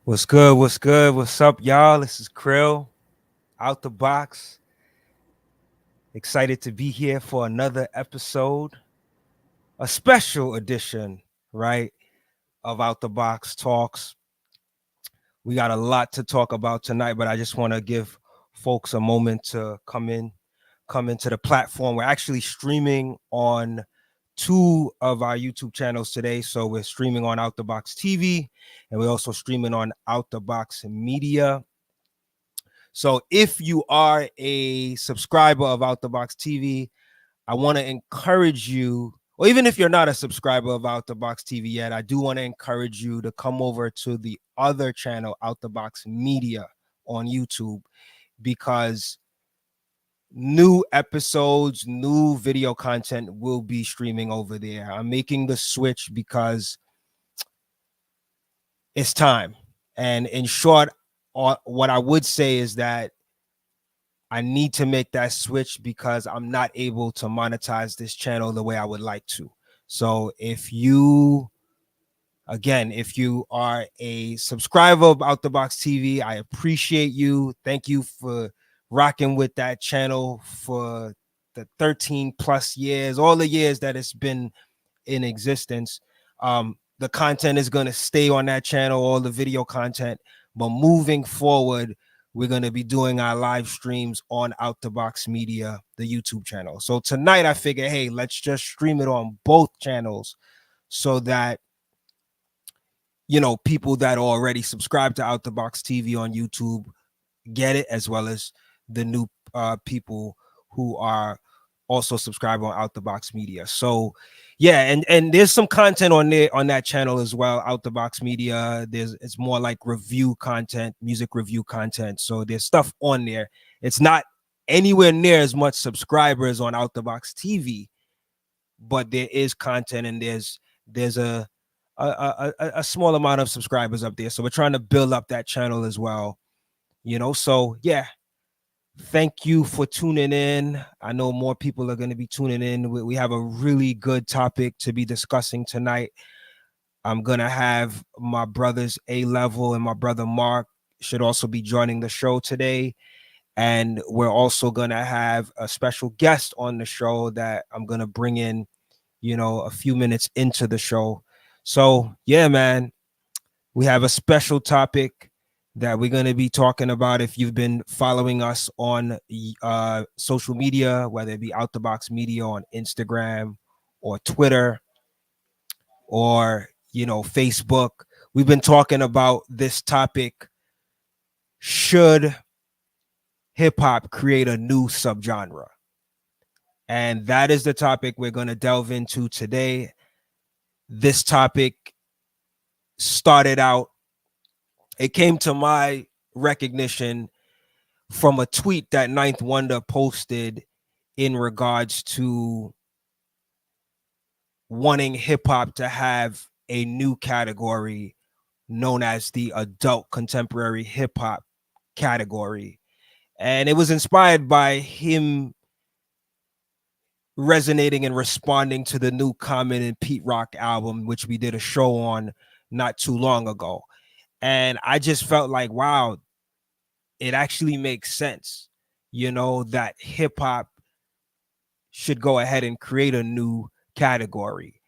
What's good? What's good? What's up, y'all? This is Krill, out the box. Excited to be here for another episode, a special edition, right, of Out the Box Talks. We got a lot to talk about tonight, but I just want to give folks a moment to come into the platform. We're actually streaming on two of our YouTube channels today. So we're streaming on Out the Box TV, and we're also streaming on Out the Box Media. So if you are a subscriber of Out the Box TV, I want to encourage you, or even if you're not a subscriber of Out the Box TV yet, I do want to encourage you to come over to the other channel, Out the Box Media on YouTube, because new episodes, new video content will be streaming over there. I'm making the switch because it's time. And in short, what I would say is that I need to make that switch because I'm not able to monetize this channel the way I would like to. So if you are a subscriber of Out the Box TV, I appreciate you. Thank you for rocking with that channel for the 13 plus years, all the years that it's been in existence. The content is going to stay on that channel, all the video content, but moving forward, we're going to be doing our live streams on Out the Box Media, the YouTube channel. So tonight I figured, hey, let's just stream it on both channels so that, you know, people that already subscribe to Out the Box TV on YouTube get it, as well as the new people who are also subscribe on Out the Box Media. So yeah, and there's some content on there on that channel as well, Out the Box Media. It's more like review content, music review content. So there's stuff on there. It's not anywhere near as much subscribers on Out the Box TV, but there is content, and there's a small amount of subscribers up there. So we're trying to build up that channel as well, you know. So yeah, thank you for tuning in. I know more people are going to be tuning in. We have a really good topic to be discussing tonight. I'm going to have my brothers A-Level and my brother Mark should also be joining the show today. And we're also going to have a special guest on the show that I'm going to bring in, you know, a few minutes into the show. So yeah, man, we have a special topic that we're going to be talking about. If you've been following us on social media, whether it be Out the Box Media on Instagram or Twitter or, you know, Facebook, we've been talking about this topic. Should hip hop create a new subgenre? And that is the topic we're going to delve into today. This topic started out, it came to my recognition from a tweet that Ninth Wonder posted in regards to wanting hip hop to have a new category known as the adult contemporary hip hop category. And it was inspired by him resonating and responding to the new Common and Pete Rock album, which we did a show on not too long ago. And I just felt like, wow, it actually makes sense, you know, that hip hop should go ahead and create a new category.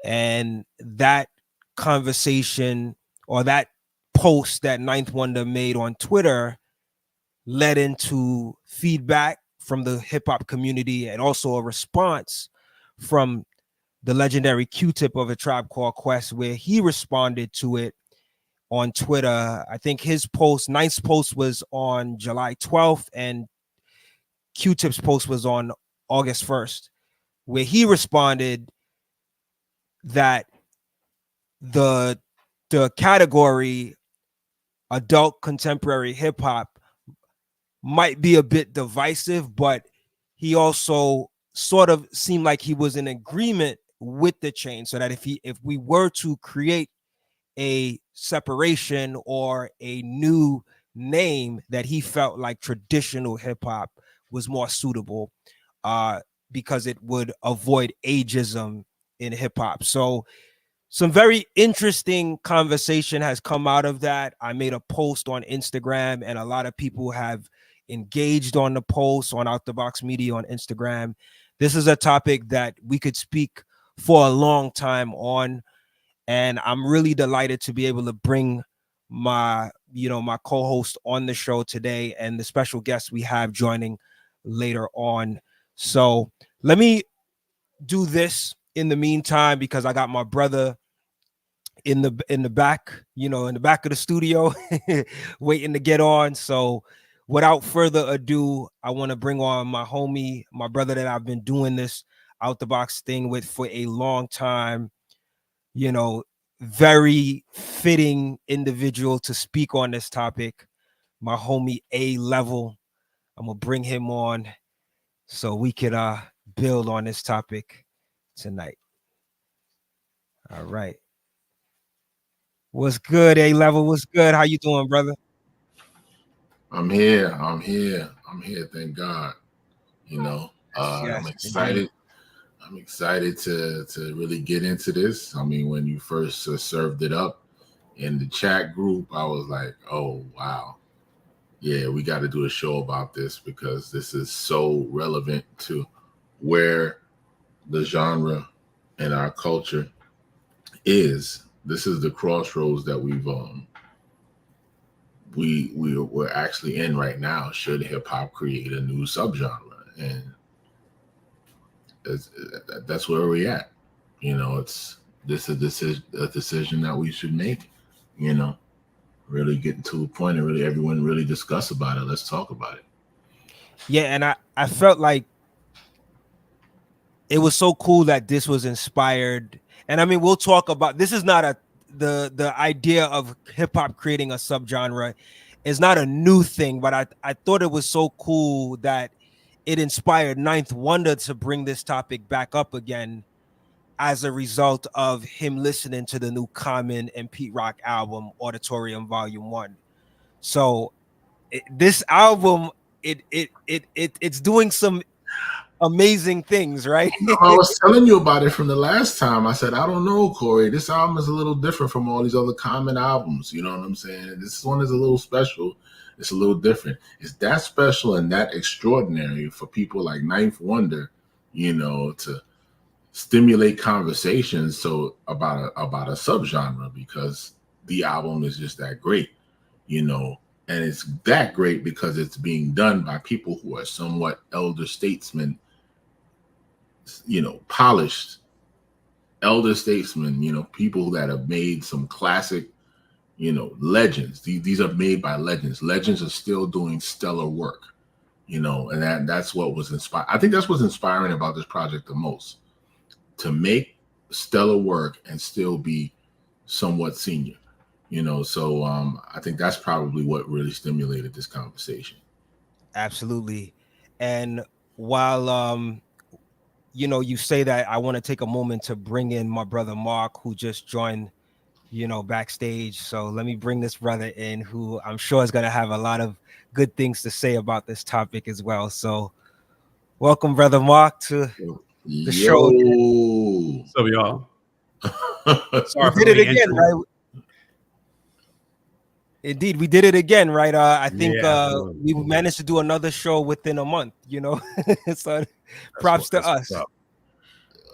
And that conversation, or that post that Ninth Wonder made on Twitter, led into feedback from the hip hop community and also a response from the legendary Q-Tip of A Tribe Called Quest, where he responded to it on Twitter. I think his post, Ninth's post, was on July 12th, and Q-Tip's post was on August 1st, where he responded that the category adult contemporary hip hop might be a bit divisive, but he also sort of seemed like he was in agreement with the change, so that if we were to create a separation or a new name, that he felt like traditional hip hop was more suitable, because it would avoid ageism in hip hop. So some very interesting conversation has come out of that. I made a post on Instagram, and a lot of people have engaged on the post on Out the Box Media on Instagram. This is a topic that we could speak for a long time on, and I'm really delighted to be able to bring my co-host on the show today and the special guests we have joining later on. So let me do this in the meantime, because I got my brother in the back, in the back of the studio, waiting to get on. So without further ado, I want to bring on my homie, my brother that I've been doing this Out the Box thing with for a long time. Very fitting individual to speak on this topic, my homie A-Level. I'm gonna bring him on so we could build on this topic tonight. All right. What's good, A-Level? What's good? How you doing, brother? I'm here. Thank God. Yes, I'm excited. Indeed. I'm excited to really get into this. I mean, when you first served it up in the chat group, I was like, oh, wow. Yeah, we got to do a show about this, because this is so relevant to where the genre and our culture is. This is the crossroads that we're actually in right now. Should hip hop create a new subgenre? And that's where we're at. This is a decision that we should make. Really getting to a point and really everyone really discuss about it. Let's talk about it. Yeah, and I felt like it was so cool that this was inspired. And I mean, we'll talk about, this is not the idea of hip hop creating a subgenre is not a new thing, but I thought it was so cool that it inspired Ninth Wonder to bring this topic back up again as a result of him listening to the new Common and Pete Rock album, Auditorium Volume 1. So this album, it's doing some amazing things, right? I was telling you about it from the last time. I said, I don't know, Corey. This album is a little different from all these other Common albums. You know what I'm saying? This one is a little special. It's a little different. It's that special and that extraordinary for people like Ninth Wonder, to stimulate conversations about a subgenre, because the album is just that great, and it's that great because it's being done by people who are somewhat elder statesmen, polished elder statesmen, people that have made some classic, legends. These are made by legends. Legends are still doing stellar work, and that's what was inspired. I think that's what's inspiring about this project the most, to make stellar work and still be somewhat senior, so I think that's probably what really stimulated this conversation. Absolutely. And while you say that, I want to take a moment to bring in my brother Mark, who just joined backstage. So let me bring this brother in, who I'm sure is going to have a lot of good things to say about this topic as well. So welcome, brother Mark, to the show. What's up, y'all? Sorry, we did it again, right? Indeed, we did it again, right? I think we managed to do another show within a month, so props to us.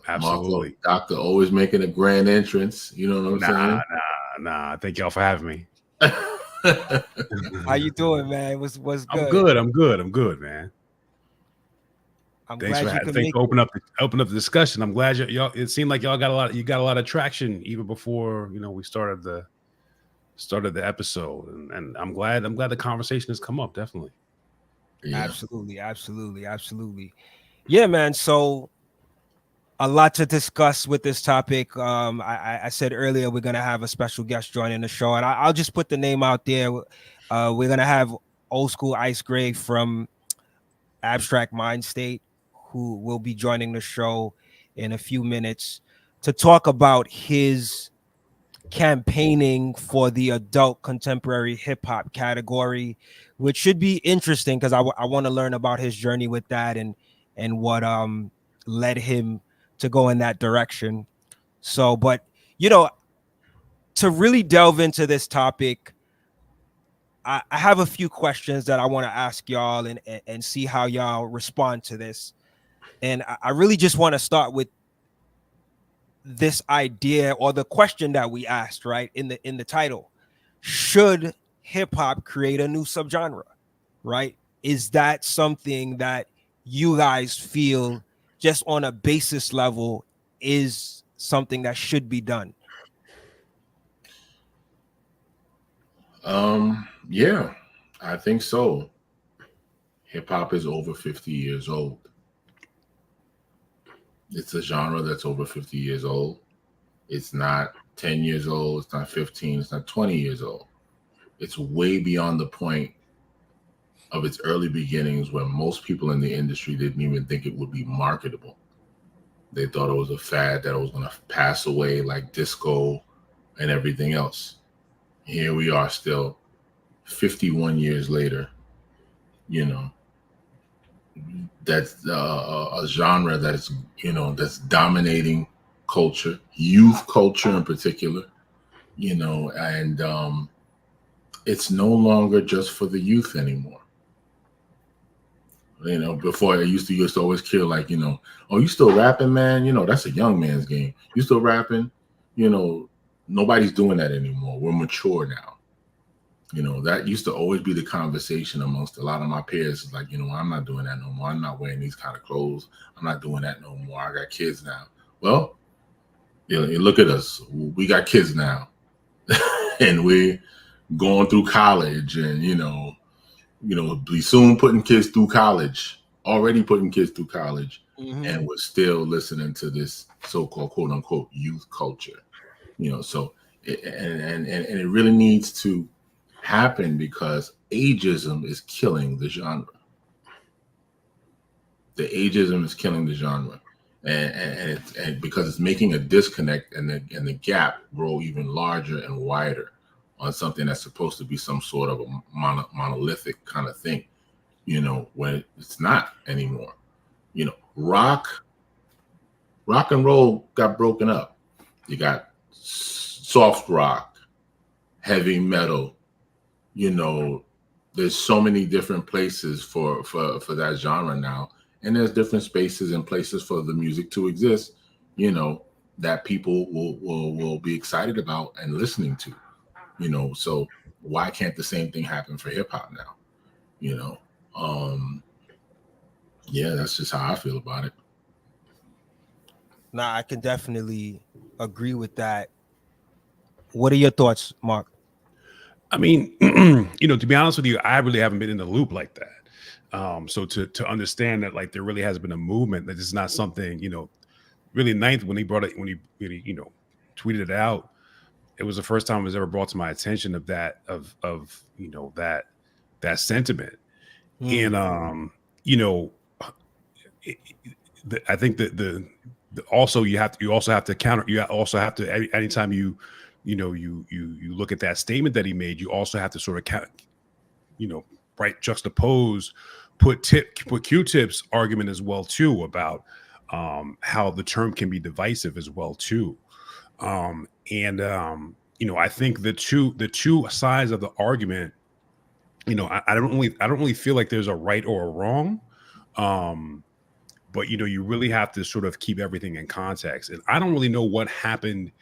Absolutely. Doctor always making a grand entrance. You know what I'm saying? Nah. Thank y'all for having me. How you doing, man? What's good? I'm good, man. Thanks for open up the discussion. I'm glad y'all. It seemed like y'all got a lot of traction even before we started the episode, and I'm glad the conversation has come up. Definitely. Yeah. Absolutely. Yeah, man. So a lot to discuss with this topic. I said earlier we're gonna have a special guest joining the show, and I'll just put the name out there. We're gonna have Olskool Ice-Grē from Abstract Mindstate, who will be joining the show in a few minutes to talk about his campaigning for the adult contemporary hip hop category, which should be interesting because I want to learn about his journey with that and what led him to go in that direction. So, but you know, to really delve into this topic, I have a few questions that I want to ask y'all and see how y'all respond to this. And I really just want to start with this idea or the question that we asked, right, in the title. Should hip hop create a new subgenre, right? Is that something that you guys feel just on a basis level is something that should be done? Yeah, I think so. Hip hop is over 50 years old. It's a genre that's over 50 years old. It's not 10 years old. It's not 15. It's not 20 years old. It's way beyond the point of its early beginnings where most people in the industry didn't even think it would be marketable. They thought it was a fad that was going to pass away like disco and everything else. Here we are still 51 years later, you know, that's a genre that's, you know, that's dominating culture, youth culture in particular, you know, and it's no longer just for the youth anymore. You know, before I used to always kill, like, you know, oh, you still rapping, man? You know, that's a young man's game. You still rapping? You know, nobody's doing that anymore. We're mature now. You know, that used to always be the conversation amongst a lot of my peers. It's like, you know, I'm not doing that no more. I'm not wearing these kind of clothes. I'm not doing that no more. I got kids now. Well, you know, look at us. We got kids now. And we're going through college and, you know, be soon putting kids through college, already putting kids through college. Mm-hmm. And we're still listening to this so-called quote unquote youth culture, you know, so, and it really needs to happen because ageism is killing the genre. The ageism is killing the genre. And because it's making a disconnect and the gap grow even larger and wider on something that's supposed to be some sort of a monolithic kind of thing, you know, when it's not anymore. You know, rock and roll got broken up. You got soft rock, heavy metal, you know, there's so many different places for that genre now. And there's different spaces and places for the music to exist, you know, that people will be excited about and listening to. You know, so why can't the same thing happen for hip hop now? You know, yeah, that's just how I feel about it. Nah, I can definitely agree with that. What are your thoughts, Mark? I mean, you know, to be honest with you, I really haven't been in the loop like that. So to understand that, like, there really has been a movement that is not something, you know, really Ninth when he brought it, when he really, you know, tweeted it out. It was the first time it was ever brought to my attention of that, of you know, that sentiment. And you know, I think that the also you also have to counter. You also have to, anytime you look at that statement that he made, you also have to sort of count, you know, right, juxtapose, put Q-Tip's argument as well too about how the term can be divisive as well too. You know, I think the two sides of the argument, you know, I don't really feel like there's a right or a wrong. But, you know, you really have to sort of keep everything in context. And I don't really know what happened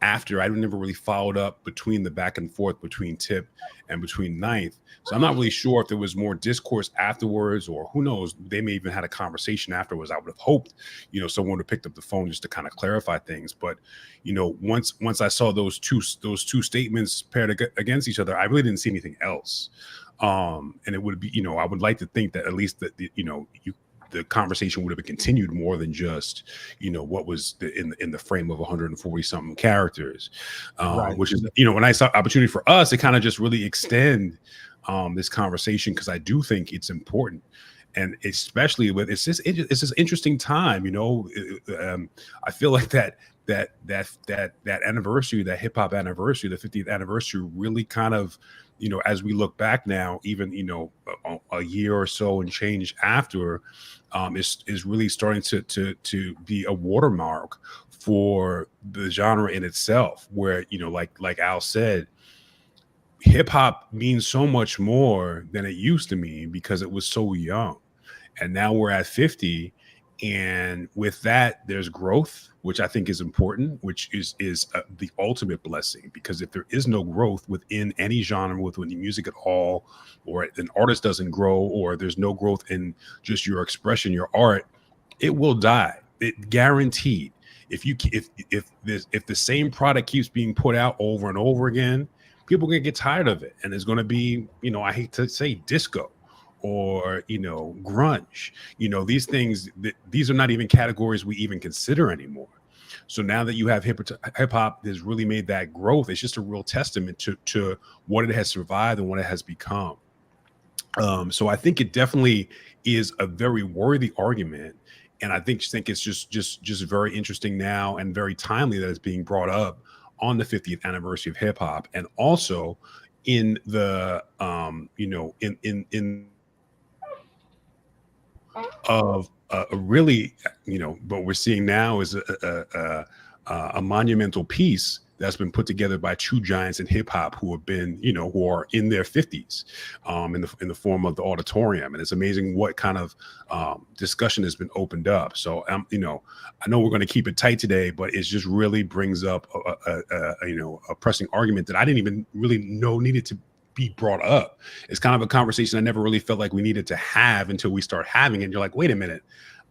after. I never really followed up between the back and forth between Tip and between Ninth. So I'm not really sure if there was more discourse afterwards, or who knows, they may even had a conversation afterwards. I would have hoped, you know, someone would have picked up the phone just to kind of clarify things. But, you know, once I saw those two statements paired against each other, I really didn't see anything else. And it would be, you know, I would like to think that at least that, you know, the conversation would have been continued more than just, you know, what was in the frame of 140 something characters, right. Which is, you know, a nice opportunity for us to kind of just really extend this conversation, because I do think it's important, and especially with it's this interesting time, you know. I feel like that anniversary, that hip hop anniversary, the 50th anniversary, really kind of, you know, as we look back now, even, you know, a year or so and change after, is really starting to be a watermark for the genre in itself, where, you know, like Al said, hip hop means so much more than it used to mean because it was so young. And now we're at 50, and with that there's growth, which I think is important, which is the ultimate blessing, because if there is no growth within any genre, within music at all, or an artist doesn't grow, or there's no growth in just your expression, your art, it will die. It guaranteed. If the same product keeps being put out over and over again, people are gonna get tired of it, and there's gonna be, you know, I hate to say disco or, you know, grunge. You know, these things, these are not even categories we even consider anymore. So now that you have hip hop has really made that growth, it's just a real testament to what it has survived and what it has become. So I think it definitely is a very worthy argument, and I think it's just very interesting now and very timely that it's being brought up on the 50th anniversary of hip hop, and also in the you know, in of a really, you know, what we're seeing now is a monumental piece that's been put together by two giants in hip hop who have been, you know, who are in their 50s, in the form of the Auditorium. And it's amazing what kind of discussion has been opened up. So, you know, I know we're going to keep it tight today, but it just really brings up you know, a pressing argument that I didn't even really know needed to be brought up. It's kind of a conversation I never really felt like we needed to have until we start having it. And you're like, wait a minute,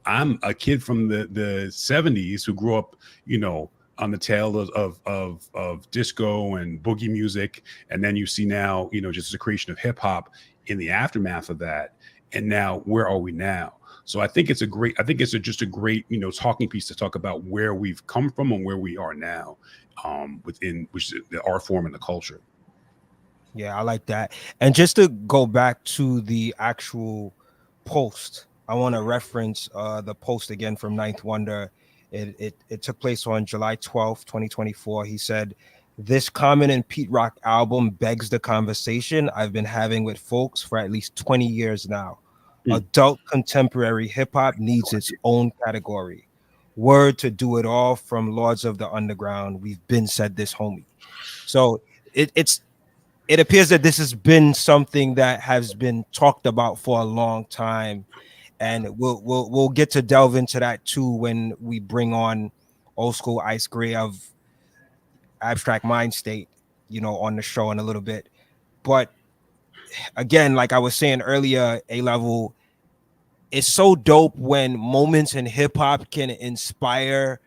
I'm a kid from the 70s who grew up, you know, on the tail of disco and boogie music, and then you see now, you know, just the creation of hip hop in the aftermath of that, and now where are we now? So I think it's just a great, you know, talking piece to talk about where we've come from and where we are now, within which is the art form and the culture. Yeah, I like that. And just to go back to the actual post, I want to reference the post again from Ninth Wonder. It took place on July 12th, 2024. He said, "This Common and Pete Rock album begs the conversation I've been having with folks for at least 20 years now. Adult contemporary hip hop needs its own category. Word to Do It All from Lords of the Underground. We've been said this, homie." So it appears that this has been something that has been talked about for a long time, and we'll get to delve into that too when we bring on Olskool Ice-Grē of Abstract Mindstate, you know, on the show in a little bit. But again, like I was saying earlier, A Level, it's so dope when moments in hip hop can inspire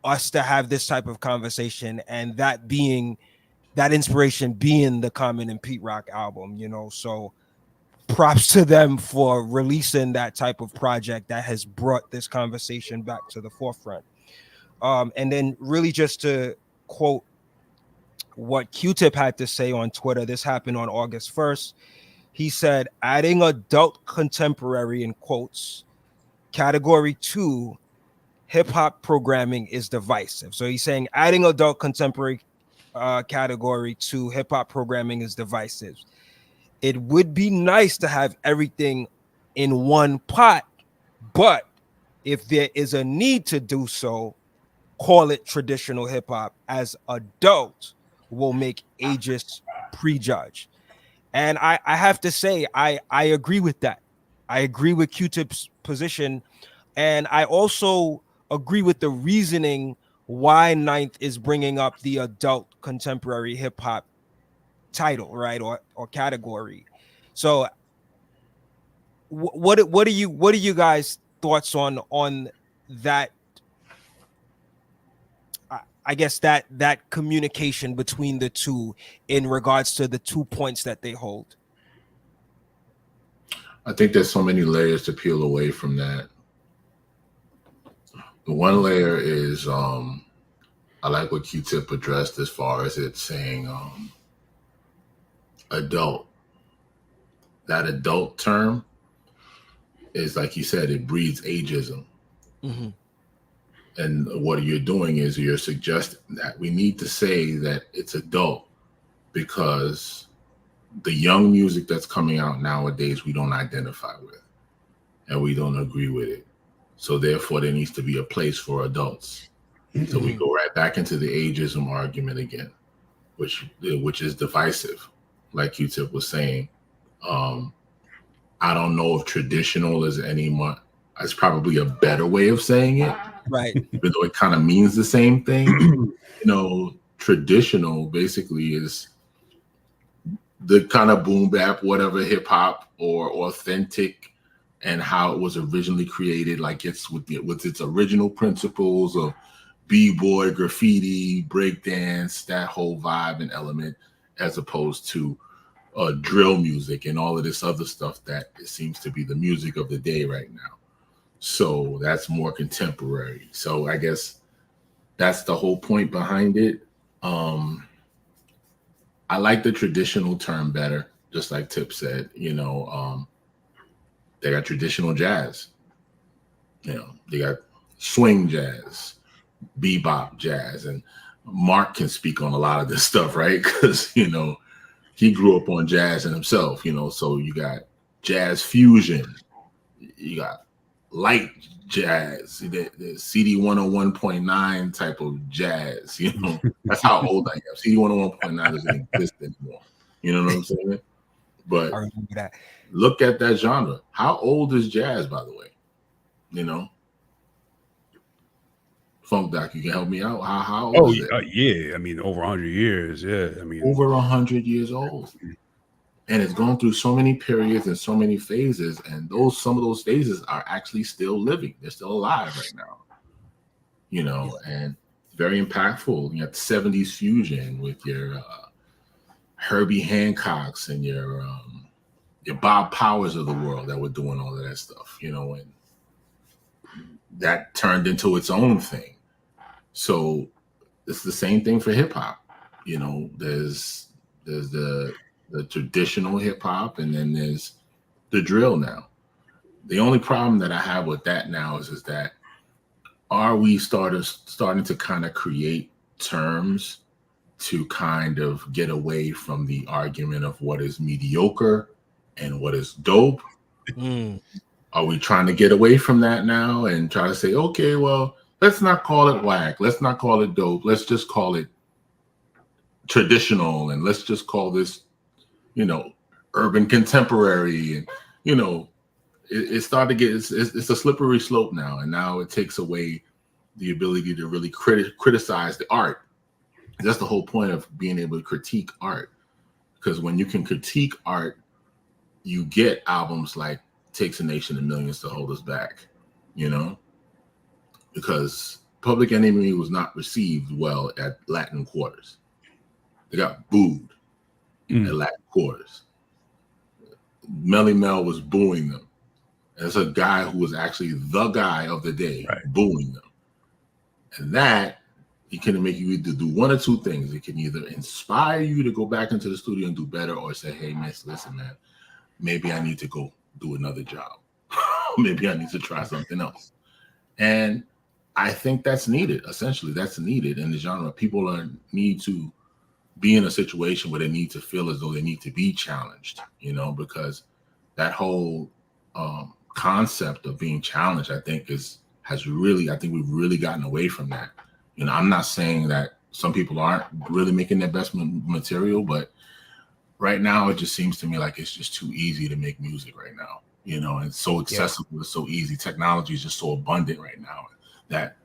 us to have this type of conversation, and that inspiration being the Common and Pete Rock album, you know. So props to them for releasing that type of project that has brought this conversation back to the forefront. And then really just to quote what Q-Tip had to say on Twitter, this happened on August 1st. He said, "Adding adult contemporary in quotes, category 2, hip-hop programming is divisive." So he's saying adding adult contemporary category to hip-hop programming is divisive. It would be nice to have everything in one pot, but if there is a need to do so, call it traditional hip-hop, as adult will make ages prejudge. And I have to say, I agree with that. I agree with Q-Tip's position, and I also agree with the reasoning why Ninth is bringing up the adult contemporary hip hop title, right, or category. So, what are you guys thoughts on that? I guess that communication between the two in regards to the 2 points that they hold. I think there's so many layers to peel away from that. The one layer is I like what Q-Tip addressed as far as it saying adult. That adult term is, like you said, it breeds ageism. Mm-hmm. And what you're doing is you're suggesting that we need to say that it's adult because the young music that's coming out nowadays we don't identify with and we don't agree with it. So therefore, there needs to be a place for adults. So we go right back into the ageism argument again, which is divisive, like Q-Tip was saying. I don't know if traditional is it's probably a better way of saying it, right? Even though it kind of means the same thing. Traditional basically is the kind of boom bap, whatever, hip hop or authentic, and how it was originally created, like it's with its original principles of b-boy, graffiti, breakdance, that whole vibe and element, as opposed to drill music and all of this other stuff that it seems to be the music of the day right now. So that's more contemporary. So I guess that's the whole point behind it. I like the traditional term better, just like Tip said. They got traditional jazz. They got swing jazz, bebop jazz, and Mark can speak on a lot of this stuff, right? Because he grew up on jazz in himself. So you got jazz fusion, you got light jazz, the CD 101.9 type of jazz. That's how old I am. CD 101.9 doesn't exist anymore. You know what I'm saying? But I remember that. Look at that genre. How old is jazz, by the way? Funk Doc, you can help me out. How old is it? Yeah. I mean, over 100 years. Yeah. I mean, over 100 years old. And it's gone through so many periods and so many phases. And some of those phases are actually still living. They're still alive right now. And very impactful. You got the 70s fusion with your Herbie Hancocks and your Bob Powers of the world that were doing all of that stuff, and that turned into its own thing. So it's the same thing for hip hop. There's the traditional hip hop, and then there's the drill now. The only problem that I have with that now is that are we starting to kind of create terms to kind of get away from the argument of what is mediocre and what is dope? Are we trying to get away from that now and try to say, okay, well, let's not call it whack, let's not call it dope, let's just call it traditional, and let's just call this urban contemporary? And it started to get it's a slippery slope now, and now it takes away the ability to really criticize the art. That's the whole point of being able to critique art, because when you can critique art, you get albums like Takes a Nation of Millions to Hold Us Back, because Public Enemy was not received well at Latin Quarters. They got booed at Latin Quarters. Melly Mel was booing them. As a guy who was actually the guy of the day, booing them. And that, it can make you either do one or two things. It can either inspire you to go back into the studio and do better, or say, hey, miss, listen, man, maybe I need to go do another job. Maybe I need to try something else. And I think that's needed. Essentially, that's needed in the genre. People need to be in a situation where they need to feel as though they need to be challenged, because that whole concept of being challenged, I think we've really gotten away from that. I'm not saying that some people aren't really making their best material, but right now it just seems to me like it's just too easy to make music right now. It's so accessible, It's so easy. Technology is just so abundant right now that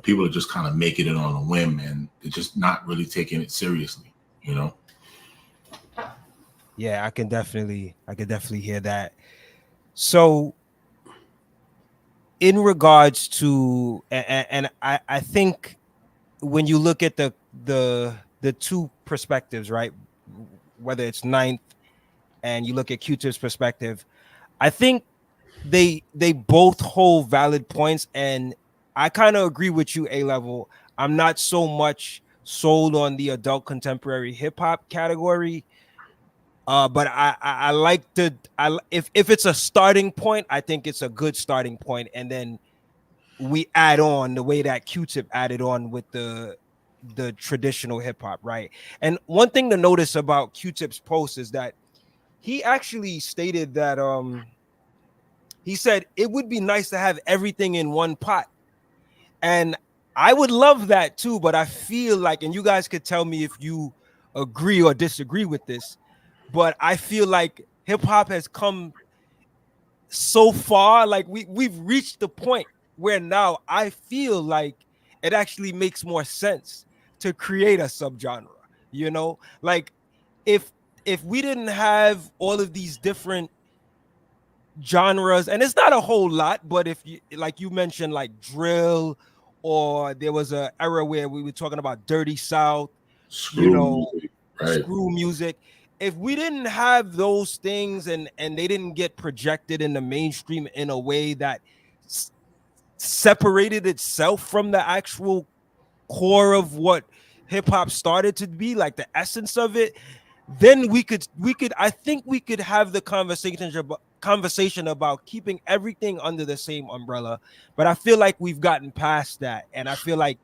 people are just kind of making it on a whim, and they're just not really taking it seriously. Yeah, I can definitely hear that. So in regards to, and I think when you look at the two perspectives, right, whether it's Ninth and you look at Q-Tip's perspective, I think they both hold valid points, and I kind of agree with you, A-Level. I'm not so much sold on the adult contemporary hip hop category, but I like if it's a starting point, I think it's a good starting point, and then we add on the way that Q-Tip added on with the traditional hip hop, right? And one thing to notice about Q-Tip's post is that he actually stated that He said it would be nice to have everything in one pot. And I would love that too, but I feel like, and you guys could tell me if you agree or disagree with this, but I feel like hip hop has come so far, like we've reached the point where now I feel like it actually makes more sense to create a subgenre, you know? Like if we didn't have all of these different genres, and it's not a whole lot, but if you, like you mentioned, like drill, or there was a era where we were talking about dirty south, you Screw know, music, right? screw music. If we didn't have those things, and they didn't get projected in the mainstream in a way that separated itself from the actual core of what hip hop started to be, like the essence of it, then we could I think we could have the conversation about keeping everything under the same umbrella. But I feel like we've gotten past that, and I feel like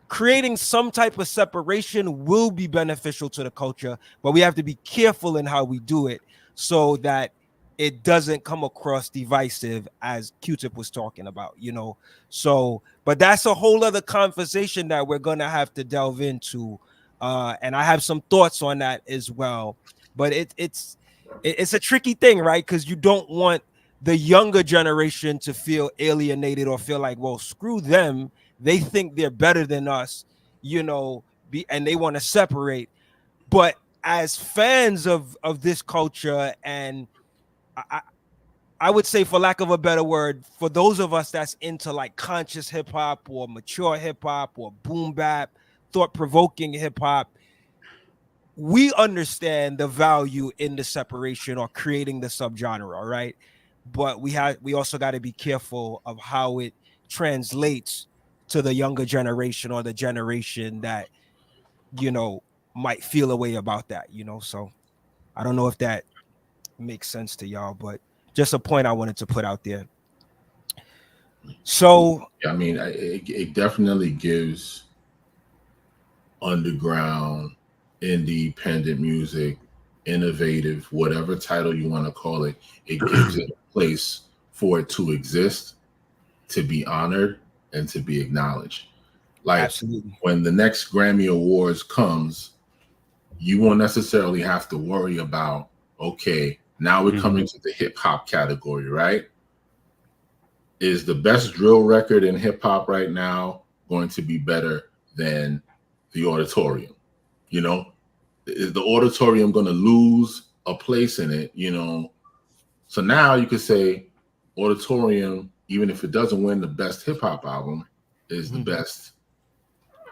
creating some type of separation will be beneficial to the culture, but we have to be careful in how we do it so that it doesn't come across divisive, as Q-Tip was talking about, you know. So, but that's a whole other conversation that we're gonna have to delve into, and I have some thoughts on that as well. But it's a tricky thing, right? Because you don't want the younger generation to feel alienated or feel like, well, screw them, they think they're better than us, you know, and they want to separate. But as fans of this culture, and I, I would say, for lack of a better word, for those of us that's into like conscious hip hop or mature hip hop or boom bap, thought provoking hip hop, we understand the value in the separation or creating the subgenre, right? But we also got to be careful of how it translates to the younger generation, or the generation that, you know, might feel a way about that, you know. So I don't know if that makes sense to y'all, but just a point I wanted to put out there. So I mean, it definitely gives underground, independent music, innovative, whatever title you want to call it, it gives it a place for it to exist, to be honored, and to be acknowledged. Like, absolutely, when the next Grammy Awards comes, you won't necessarily have to worry about, okay, now we're coming to the hip hop category, right? Is the best drill record in hip hop right now going to be better than the Auditorium? You know, is the Auditorium going to lose a place in it? You know, so now you could say Auditorium, even if it doesn't win the best hip hop album, is the best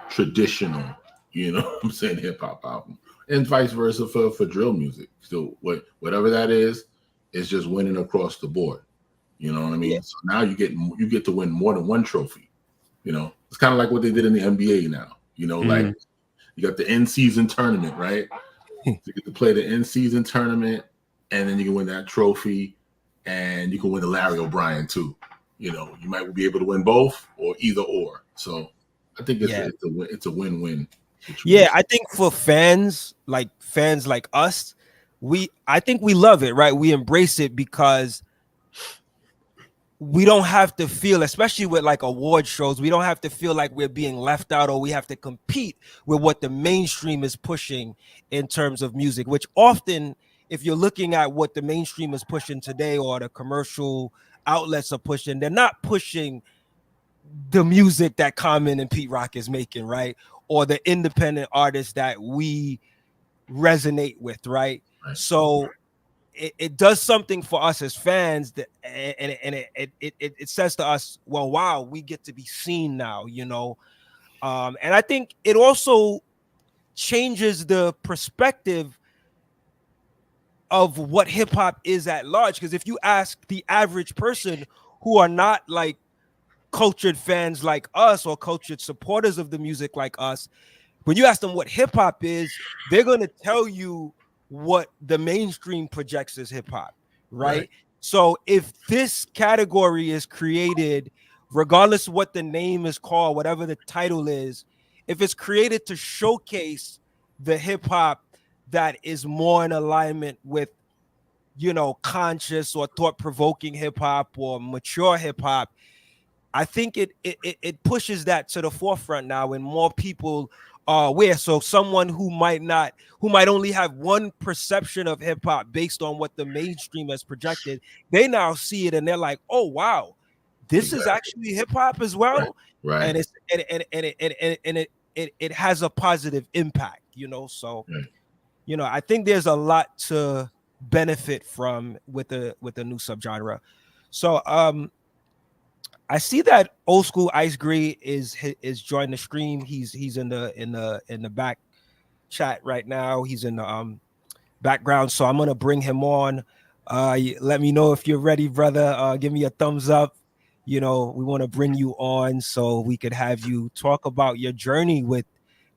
traditional, you know what I'm saying, hip hop album, and vice versa for drill music. So whatever that is just winning across the board. You know what I mean? yeah. So now you get to win more than one trophy. You know, it's kind of like what they did in the NBA now. You know, like you got the in-season tournament, right? You get to play the in-season tournament, and then you can win that trophy, and you can win the Larry O'Brien too. You know, you might be able to win both or either or. So I think it's a win-win situation. Yeah, I think for fans like us, I think we love it, right? We embrace it because we don't have to feel, especially with like award shows, we don't have to feel like we're being left out, or we have to compete with what the mainstream is pushing in terms of music, which often, if you're looking at what the mainstream is pushing today, or the commercial outlets are pushing, they're not pushing the music that Common and Pete Rock is making, right? Or the independent artists that we resonate with, right? So it does something for us as fans, that and it says to us, well, wow, we get to be seen now, you know. And I think it also changes the perspective of what hip hop is at large. Because if you ask the average person who are not like cultured fans like us, or cultured supporters of the music like us, when you ask them what hip hop is, they're going to tell you what the mainstream projects as hip hop, right? So if this category is created, regardless of what the name is called, whatever the title is, if it's created to showcase the hip hop that is more in alignment with conscious or thought-provoking hip hop or mature hip hop, I think it pushes that to the forefront now, and more people are aware. So someone who might only have one perception of hip hop based on what the mainstream has projected, they now see it and they're like, oh wow, this is actually hip hop as well. Right. And it has a positive impact, so I think there's a lot to benefit from with the new subgenre. So I see that Olskool Ice-Grē is joining the stream. He's in the back chat right now. He's in the background, so I'm gonna bring him on. Let me know if you're ready, brother. Give me a thumbs up. We want to bring you on so we could have you talk about your journey with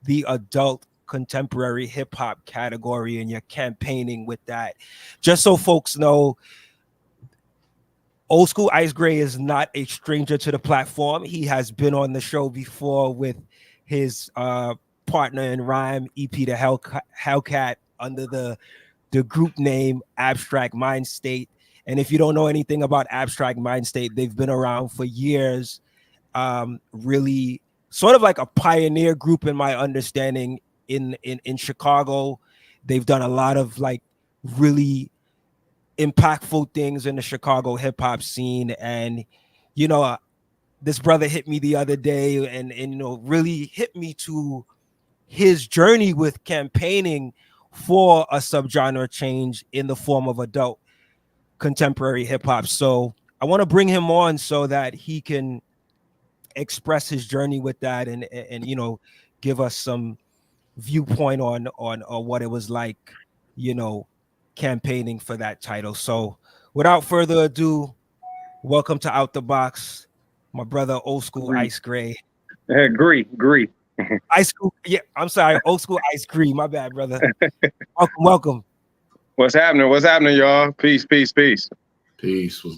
the adult contemporary hip hop category and your campaigning with that. Just so folks know, Olskool Ice-Grē is not a stranger to the platform. He has been on the show before with his partner in rhyme, EP the Hellcat, under the group name Abstract Mindstate. And if you don't know anything about Abstract Mindstate, they've been around for years. Really sort of like a pioneer group in my understanding in Chicago. They've done a lot of like really impactful things in the Chicago hip hop scene. And, this brother hit me the other day and really hit me to his journey with campaigning for a subgenre change in the form of adult contemporary hip hop. So I want to bring him on so that he can express his journey with that and give us some viewpoint on what it was like, campaigning for that title. So without further ado, welcome to Out the Box, my brother Olskool Ice-Grē. Gree. Ice-Grē, yeah, I'm sorry, Olskool Ice-Grē, my bad, brother. welcome. What's happening, y'all? Peace. Peace. What's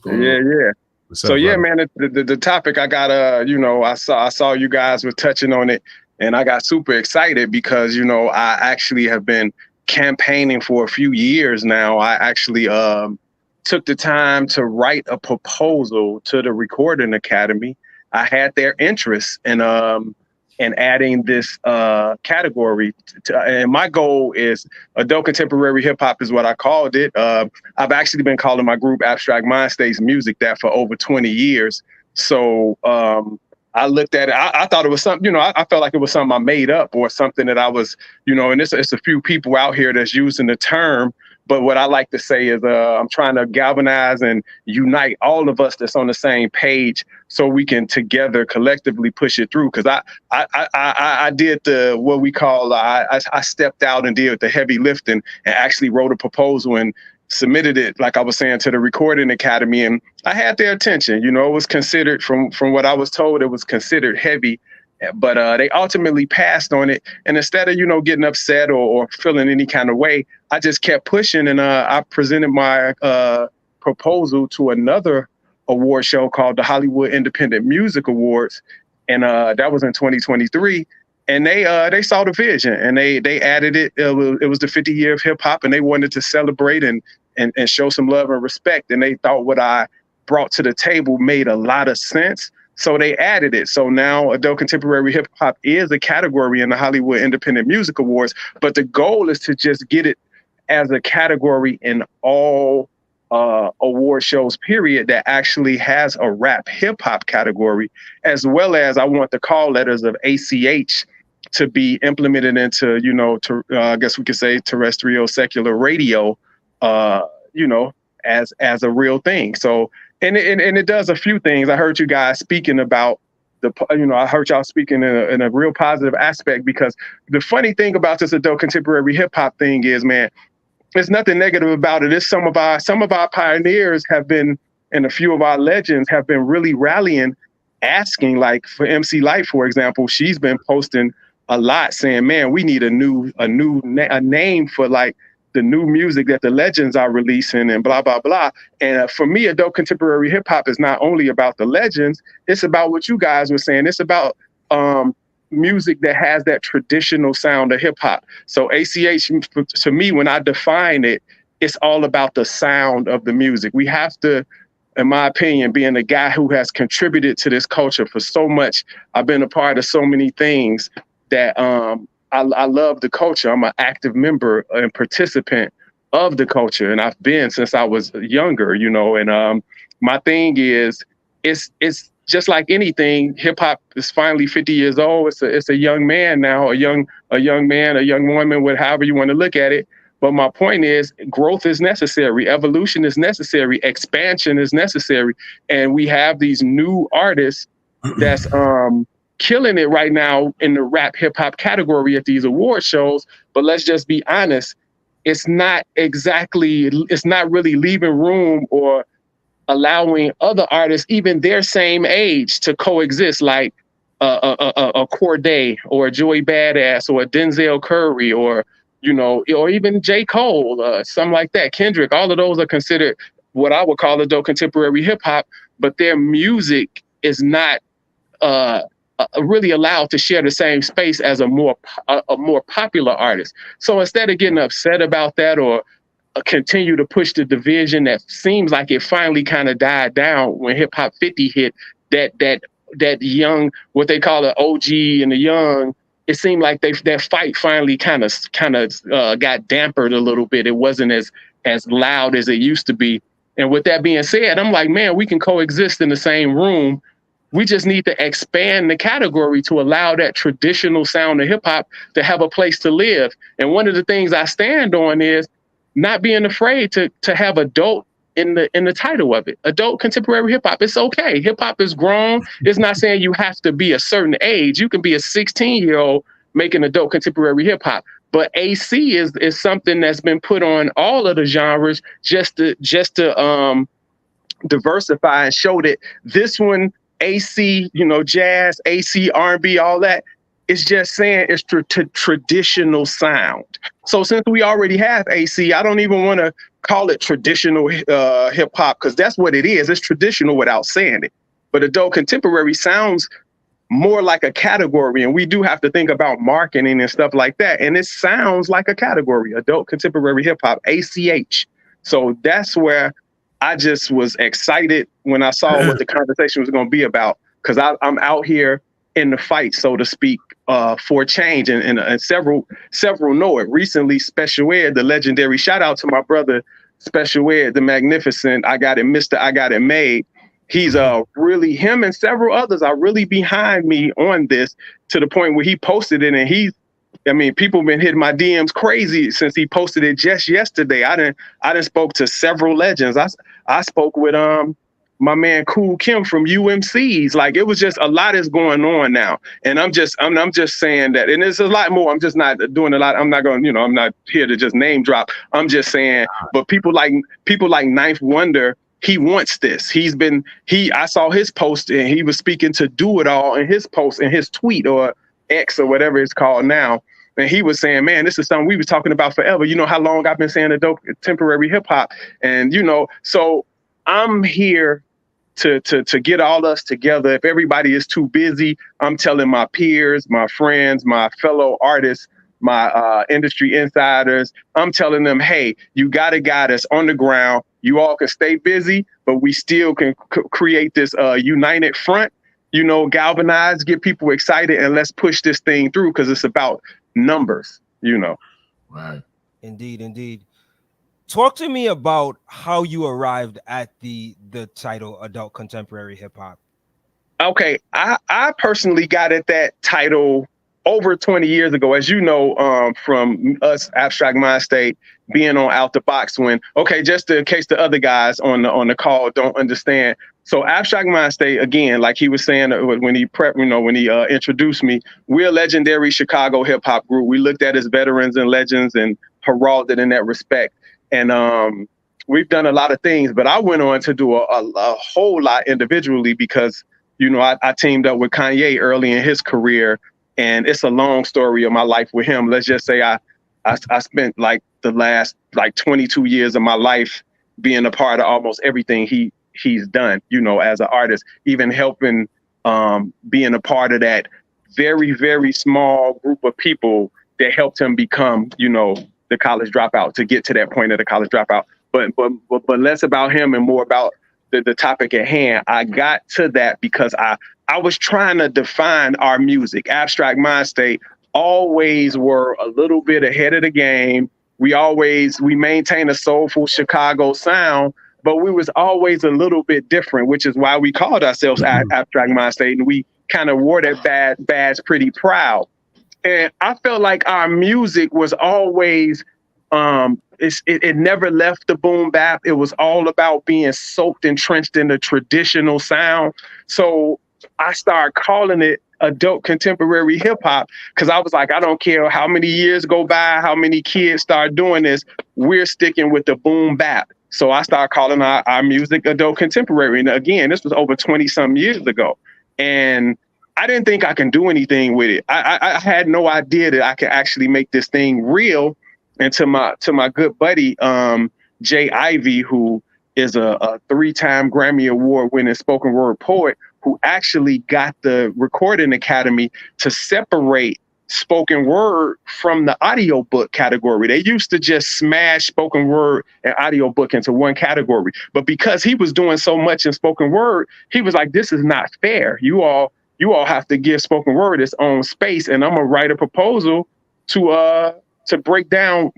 going on? Yeah. What's So up, yeah, brother? man, the topic I got, I saw you guys were touching on it, and I got super excited because I actually have been campaigning for a few years now. I actually took the time to write a proposal to the Recording Academy. I had their interest in adding this category. And my goal is adult contemporary hip hop is what I called it. I've actually been calling my group Abstract Mindstate's music that for over 20 years. So I looked at it. I thought it was something, I felt like it was something I made up or something that I was, and it's a few people out here that's using the term. But what I like to say is I'm trying to galvanize and unite all of us that's on the same page so we can together collectively push it through. Because I did what we call, I stepped out and did the heavy lifting and actually wrote a proposal and submitted it, like I was saying, to the Recording Academy. And I had their attention. It was considered, from what I was told, it was considered heavy. But they ultimately passed on it. And instead of, getting upset or feeling any kind of way, I just kept pushing. And I presented my proposal to another award show called the Hollywood Independent Music Awards. And that was in 2023. And they saw the vision and they added it. It was the 50 year of hip hop, and they wanted to celebrate and show some love and respect. And they thought what I brought to the table made a lot of sense. So they added it. So now adult contemporary hip hop is a category in the Hollywood Independent Music Awards. But the goal is to just get it as a category in all award shows, period, that actually has a rap hip hop category, as well as I want the call letters of ACH to be implemented into, I guess we could say terrestrial secular radio, as a real thing. So, and it does a few things. I heard you guys speaking about I heard y'all speaking in a real positive aspect, because the funny thing about this adult contemporary hip hop thing is, man, there's nothing negative about it. It's some of our pioneers have been, and a few of our legends have been really rallying, asking, like for MC Light, for example, she's been posting a lot saying, man, we need a name for like the new music that the legends are releasing and blah, blah, blah. And for me, adult contemporary hip hop is not only about the legends, it's about what you guys were saying. It's about music that has that traditional sound of hip hop. So ACH, to me, when I define it, it's all about the sound of the music. We have to, in my opinion, being a guy who has contributed to this culture for so much, I've been a part of so many things that I love the culture. I'm an active member and participant of the culture, and I've been since I was younger, you know. And my thing is, it's just like anything. Hip hop is finally 50 years old. It's a young man now, a young man, a young woman, however you want to look at it. But my point is, growth is necessary, evolution is necessary, expansion is necessary, and we have these new artists that's killing it right now in the rap hip hop category at these award shows. But let's just be honest, it's not really leaving room or allowing other artists, even their same age, to coexist, like a Corday or a Joey Badass or a Denzel Curry or, you know, or even J. Cole, something like that. Kendrick, all of those are considered what I would call adult contemporary hip hop, but their music is not really allowed to share the same space as a more popular artist. So instead of getting upset about that or continue to push the division that seems like it finally kind of died down when Hip Hop 50 hit, that young, what they call the OG and the young, it seemed like that fight finally kind of got dampered a little bit. It wasn't as loud as it used to be. And with that being said, I'm like, man, we can coexist in the same room. We just need to expand the category to allow that traditional sound of hip hop to have a place to live. And one of the things I stand on is not being afraid to have adult in the title of it. Adult contemporary hip hop. It's okay. Hip hop is grown. It's not saying you have to be a certain age. You can be a 16-year-old making adult contemporary hip hop. But AC is something that's been put on all of the genres just to diversify and show that this one, AC, you know, jazz, AC, R&B, all that, it's just saying it's traditional sound. So since we already have AC, I don't even want to call it traditional hip hop, because that's what it is. It's traditional without saying it. But adult contemporary sounds more like a category, and we do have to think about marketing and stuff like that. And it sounds like a category, adult contemporary hip hop, ACH. So that's where I just was excited when I saw what the conversation was going to be about, because I'm out here in the fight, so to speak, for change. And several know it. Recently, Special Ed, the legendary, shout out to my brother, Special Ed, the magnificent, I Got It, Mr. I Got It Made. He's really, him and several others are really behind me on this, to the point where he posted it, and people been hitting my DMs crazy since he posted it just yesterday. I done spoke to several legends. I spoke with my man Cool Kim from UMCs. Like, it was just a lot is going on now, and I'm just saying that, and there's a lot more. I'm just not doing a lot. I'm not going, I'm not here to just name drop. I'm just saying, but people like Ninth Wonder, he wants this. I saw his post, and he was speaking to Do It All in his post, in his tweet, or X, or whatever it's called now. And he was saying, man, this is something we was talking about forever. You know how long I've been saying adult contemporary hip hop. And, so I'm here to get all us together. If everybody is too busy, I'm telling my peers, my friends, my fellow artists, my industry insiders, I'm telling them, hey, you got a guy that's on the ground. You all can stay busy, but we still can create this united front, galvanize, get people excited, and let's push this thing through, because it's about numbers, Right. Indeed. Talk to me about how you arrived at the title Adult Contemporary Hip Hop. Okay, I personally got at that title over 20 years ago, as you know, from us, Abstract Mindstate, being on Out the Box. Just in case the other guys on the call don't understand. So Abstract Mindstate, again, like he was saying when he introduced me, we're a legendary Chicago hip hop group. We looked at as veterans and legends and heralded in that respect. And we've done a lot of things, but I went on to do a whole lot individually, because, I teamed up with Kanye early in his career. And it's a long story of my life with him. Let's just say I spent like the last 22 years of my life being a part of almost everything he's done, as an artist, even helping being a part of that very, very small group of people that helped him become, the college dropout to get to that point of the college dropout. But less about him and more about the topic at hand. I got to that because I was trying to define our music. Abstract Mindstate always were a little bit ahead of the game. We maintain a soulful Chicago sound, but we was always a little bit different, which is why we called ourselves Abstract Mindstate, and we kind of wore that badge pretty proud. And I felt like our music was always, it never left the boom bap. It was all about being soaked, entrenched in the traditional sound. So I started calling it adult contemporary hip hop because I was like, I don't care how many years go by, how many kids start doing this, we're sticking with the boom bap. So I started calling our music adult contemporary. And again, this was over 20 some years ago. And I didn't think I can do anything with it. I had no idea that I could actually make this thing real. And to my good buddy, Jay Ivey, who is a 3-time Grammy Award winning spoken word poet, who actually got the Recording Academy to separate spoken word from the audiobook category. They used to just smash spoken word and audiobook into one category. But because he was doing so much in spoken word, he was like, this is not fair. You all have to give spoken word its own space. And I'm gonna write a proposal to break down,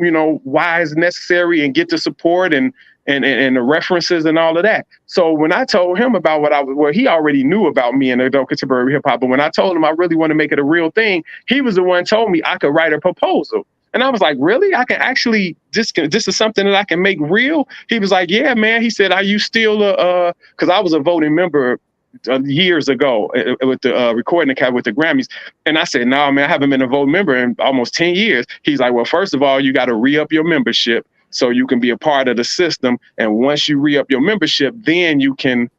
why it's necessary and get the support and the references and all of that. So when I told him about he already knew about me and adult contemporary hip hop, but when I told him I really want to make it a real thing, he was the one told me I could write a proposal. And I was like, really? I can actually, this is something that I can make real? He was like, yeah, man. He said, are you still because I was a voting member years ago with the Recording Academy with the Grammys. And I said, no, man, I haven't been a voting member in almost 10 years. He's like, well, first of all, you got to re-up your membership so you can be a part of the system. And once you re-up your membership, then you can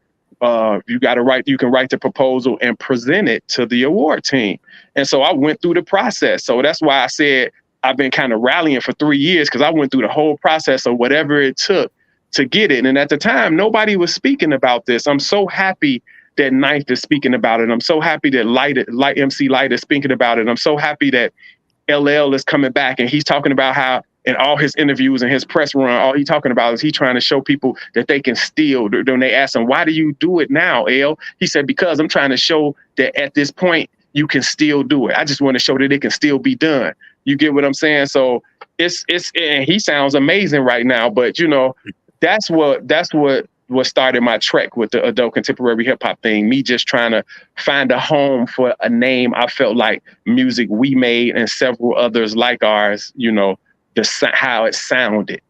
write the proposal and present it to the award team. And so I went through the process. So that's why I said I've been kind of rallying for 3 years, because I went through the whole process of whatever it took to get it. And at the time, nobody was speaking about this. I'm so happy that Ninth is speaking about it. I'm so happy that MC Light is speaking about it. I'm so happy that LL is coming back and he's talking about how in all his interviews and his press run, all he's talking about is he trying to show people that they can steal. When they ask him, why do you do it now, L? He said, because I'm trying to show that at this point, you can still do it. I just want to show that it can still be done. You get what I'm saying? So it's and he sounds amazing right now, but that's what started my trek with the adult contemporary hip hop thing. Me just trying to find a home for a name I felt like music we made and several others like ours, how it sounded.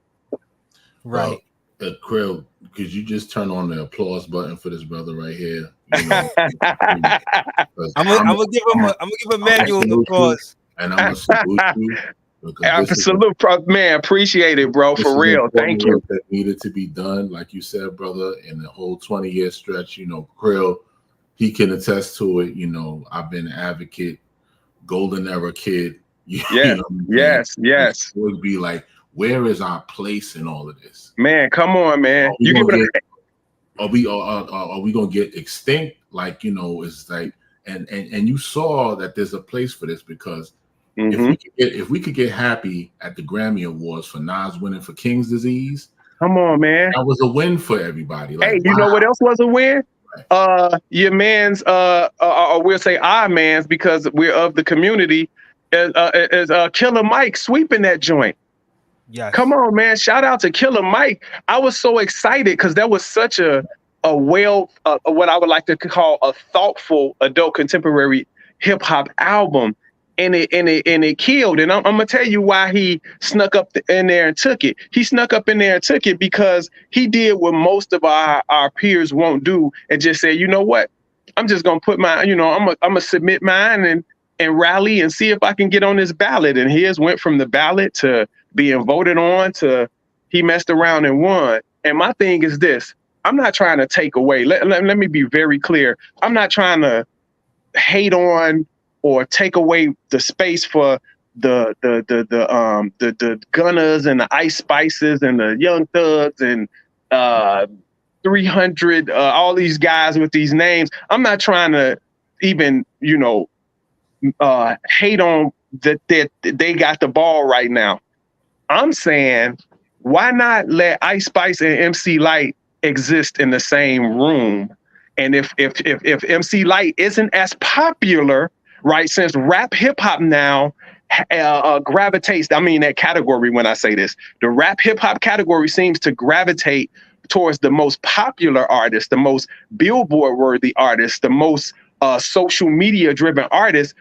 Right. Krill, could you just turn on the applause button for this brother right here? I'm gonna give him a manual applause. And I'm gonna salute you. Absolute, man. Appreciate it, bro. For real. Thank you. That needed to be done, like you said, brother, in the whole 20-year stretch. Krill, he can attest to it. I've been an advocate, golden era kid. Yes. Would be like, where is our place in all of this? Man, come on, man. Are we gonna get extinct? It's like, and you saw that there's a place for this, because if we could get happy at the Grammy Awards for Nas winning for King's Disease, come on, man, that was a win for everybody. Like, hey, you know what else was a win? Your man's, or we'll say our man's, because we're of the community, is Killer Mike sweeping that joint. Yes. Come on, man. Shout out to Killer Mike. I was so excited because that was such what I would like to call a thoughtful adult contemporary hip hop album. And it killed. And I'm gonna tell you why he snuck up in there and took it. He snuck up in there and took it because he did what most of our peers won't do and just say, you know what? I'm just gonna put my, I'm gonna submit mine and rally and see if I can get on this ballot. And his went from the ballot to being voted on to he messed around and won. And my thing is this: I'm not trying to take away. Let me be very clear. I'm not trying to hate on or take away the space for the Gunners and the Ice Spices and the Young Thugs and 300, all these guys with these names. I'm not trying to even, hate on that they got the ball right now. I'm saying, why not let Ice Spice and MC Light exist in the same room? And if MC Light isn't as popular, right? Since rap hip hop now gravitates, I mean that category. When I say this, the rap hip hop category seems to gravitate towards the most popular artists, the most Billboard worthy artists, the most social media driven artists.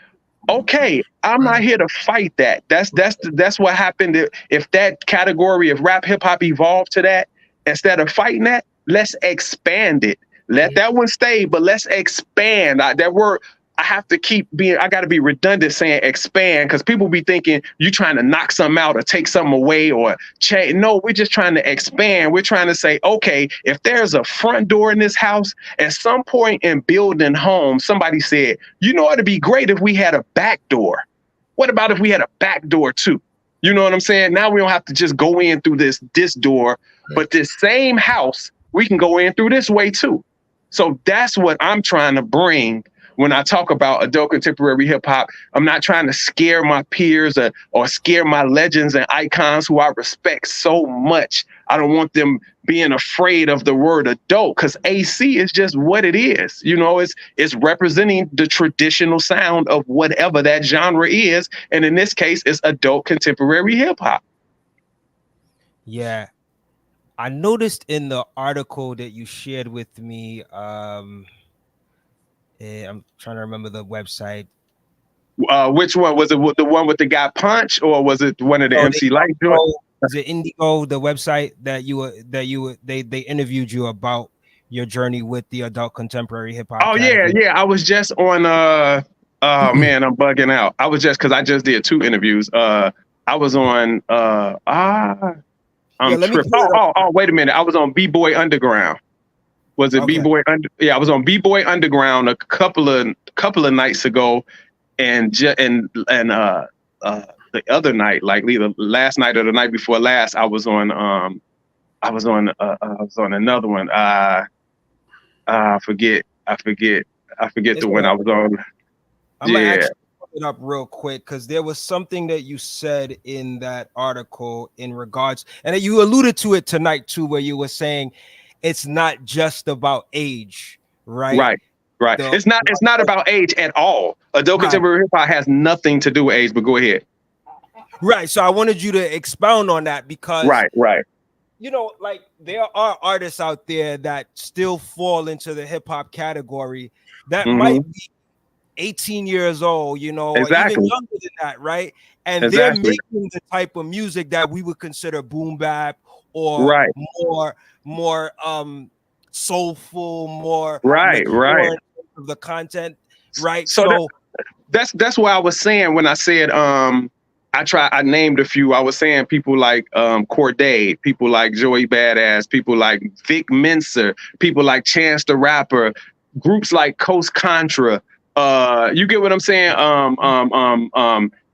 Okay, I'm not here to fight that. That's what happened. If that category of rap hip hop evolved to that, instead of fighting that, let's expand it. Let that one stay, but let's expand. That word, I have to keep being, I got to be redundant saying expand, because people be thinking you trying to knock something out or take something away or change. No, we're just trying to expand. We're trying to say, okay, if there's a front door in this house, at some point in building homes, somebody said, you know, it'd be great if we had a back door. What about if we had a back door too? You know what I'm saying? Now we don't have to just go in through this door, but this same house, we can go in through this way too. So that's what I'm trying to bring when I talk about adult contemporary hip hop. I'm not trying to scare my peers or scare my legends and icons who I respect so much. I don't want them being afraid of the word adult, because AC is just what it is. You know, it's representing the traditional sound of whatever that genre is. And in this case, it's adult contemporary hip hop. Yeah. I noticed in the article that you shared with me, I'm trying to remember the website. Which one was it? The one with the guy Punch, or was it one of the MC Light joints? Was it Indigo, the website they interviewed you about your journey with the adult contemporary hip hop? Oh yeah. I was just on. Oh man, I'm bugging out. I was just, because I just did 2 interviews. I was on. Wait a minute. I was on B-Boy Underground. Was it B-Boy? Yeah, I was on B-Boy Underground a couple of nights ago, and the other night, like either last night or the night before last, I was on another one. I forget the one I was on. I'm gonna actually look it up real quick, because there was something that you said in that article in regards, and you alluded to it tonight too, where you were saying it's not just about age, right? Right. It's not about age at all. Adult contemporary hip hop has nothing to do with age. But go ahead. Right. So I wanted you to expound on that, because right. You know, like, there are artists out there that still fall into the hip hop category that might be 18 years old, you know, or even younger than that, right? And they're making the type of music that we would consider boom bap, or more soulful, more of the content, right? So that's why I was saying, when I said I named a few. I was saying people like Corday, people like Joey Badass, people like Vic Mensa, people like Chance the Rapper, groups like Coast Contra. You get what I'm saying?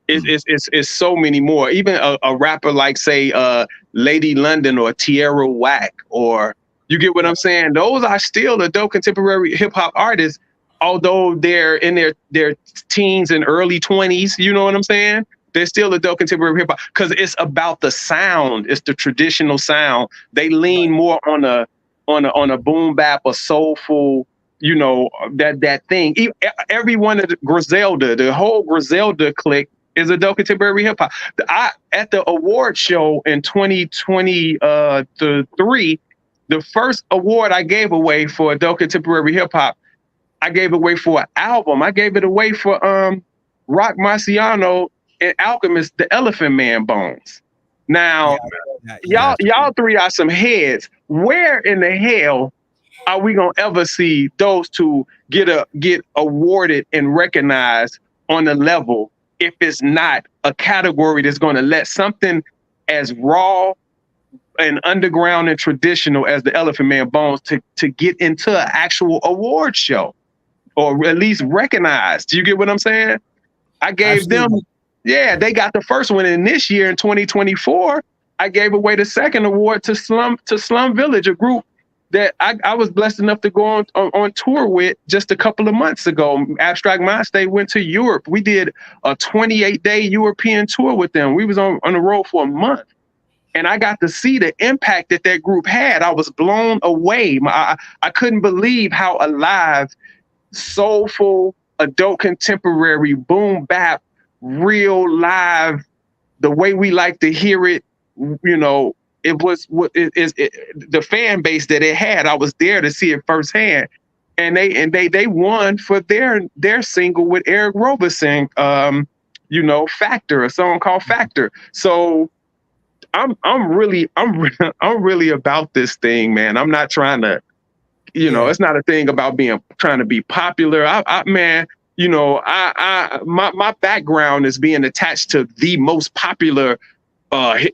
It's so many more. Even a rapper like, say, Lady London or Tierra Whack, or you get what I'm saying? Those are still adult contemporary hip hop artists, although they're in their teens and early 20s. You know what I'm saying? They're still adult contemporary hip hop, because it's about the sound. It's the traditional sound. They lean more on a boom bap, a soulful, you know, that thing. Every one of the whole Griselda clique is adult contemporary hip hop. At the award show in 2023, the first award I gave away for adult contemporary hip hop, I gave away for an album. I gave it away for Rock Marciano and Alchemist, the Elephant Man Bones. Now, y'all three are some heads. Where in the hell are we gonna ever see those two get awarded and recognized on a level, if it's not a category that's gonna let something as raw and underground and traditional as the Elephant Man Bones to get into an actual award show, or at least recognized? Do you get what I'm saying? I gave them. Yeah, they got the first one, and this year in 2024, I gave away the second award to Slum Village, a group that I was blessed enough to go on tour with just a couple of months ago. Abstract Mindstate went to Europe. We did a 28-day European tour with them. We was on the road for a month. and I got to see the impact that group had. I was blown away. I couldn't believe how alive, soulful, adult contemporary, boom bap, real live, the way we like to hear it, it was the fan base that it had. I was there to see it firsthand, and they won for their single with Eric Roberson, Factor, a song called Factor. So I'm really about this thing, man. I'm not trying to, it's not a thing about trying to be popular. My background is being attached to the most popular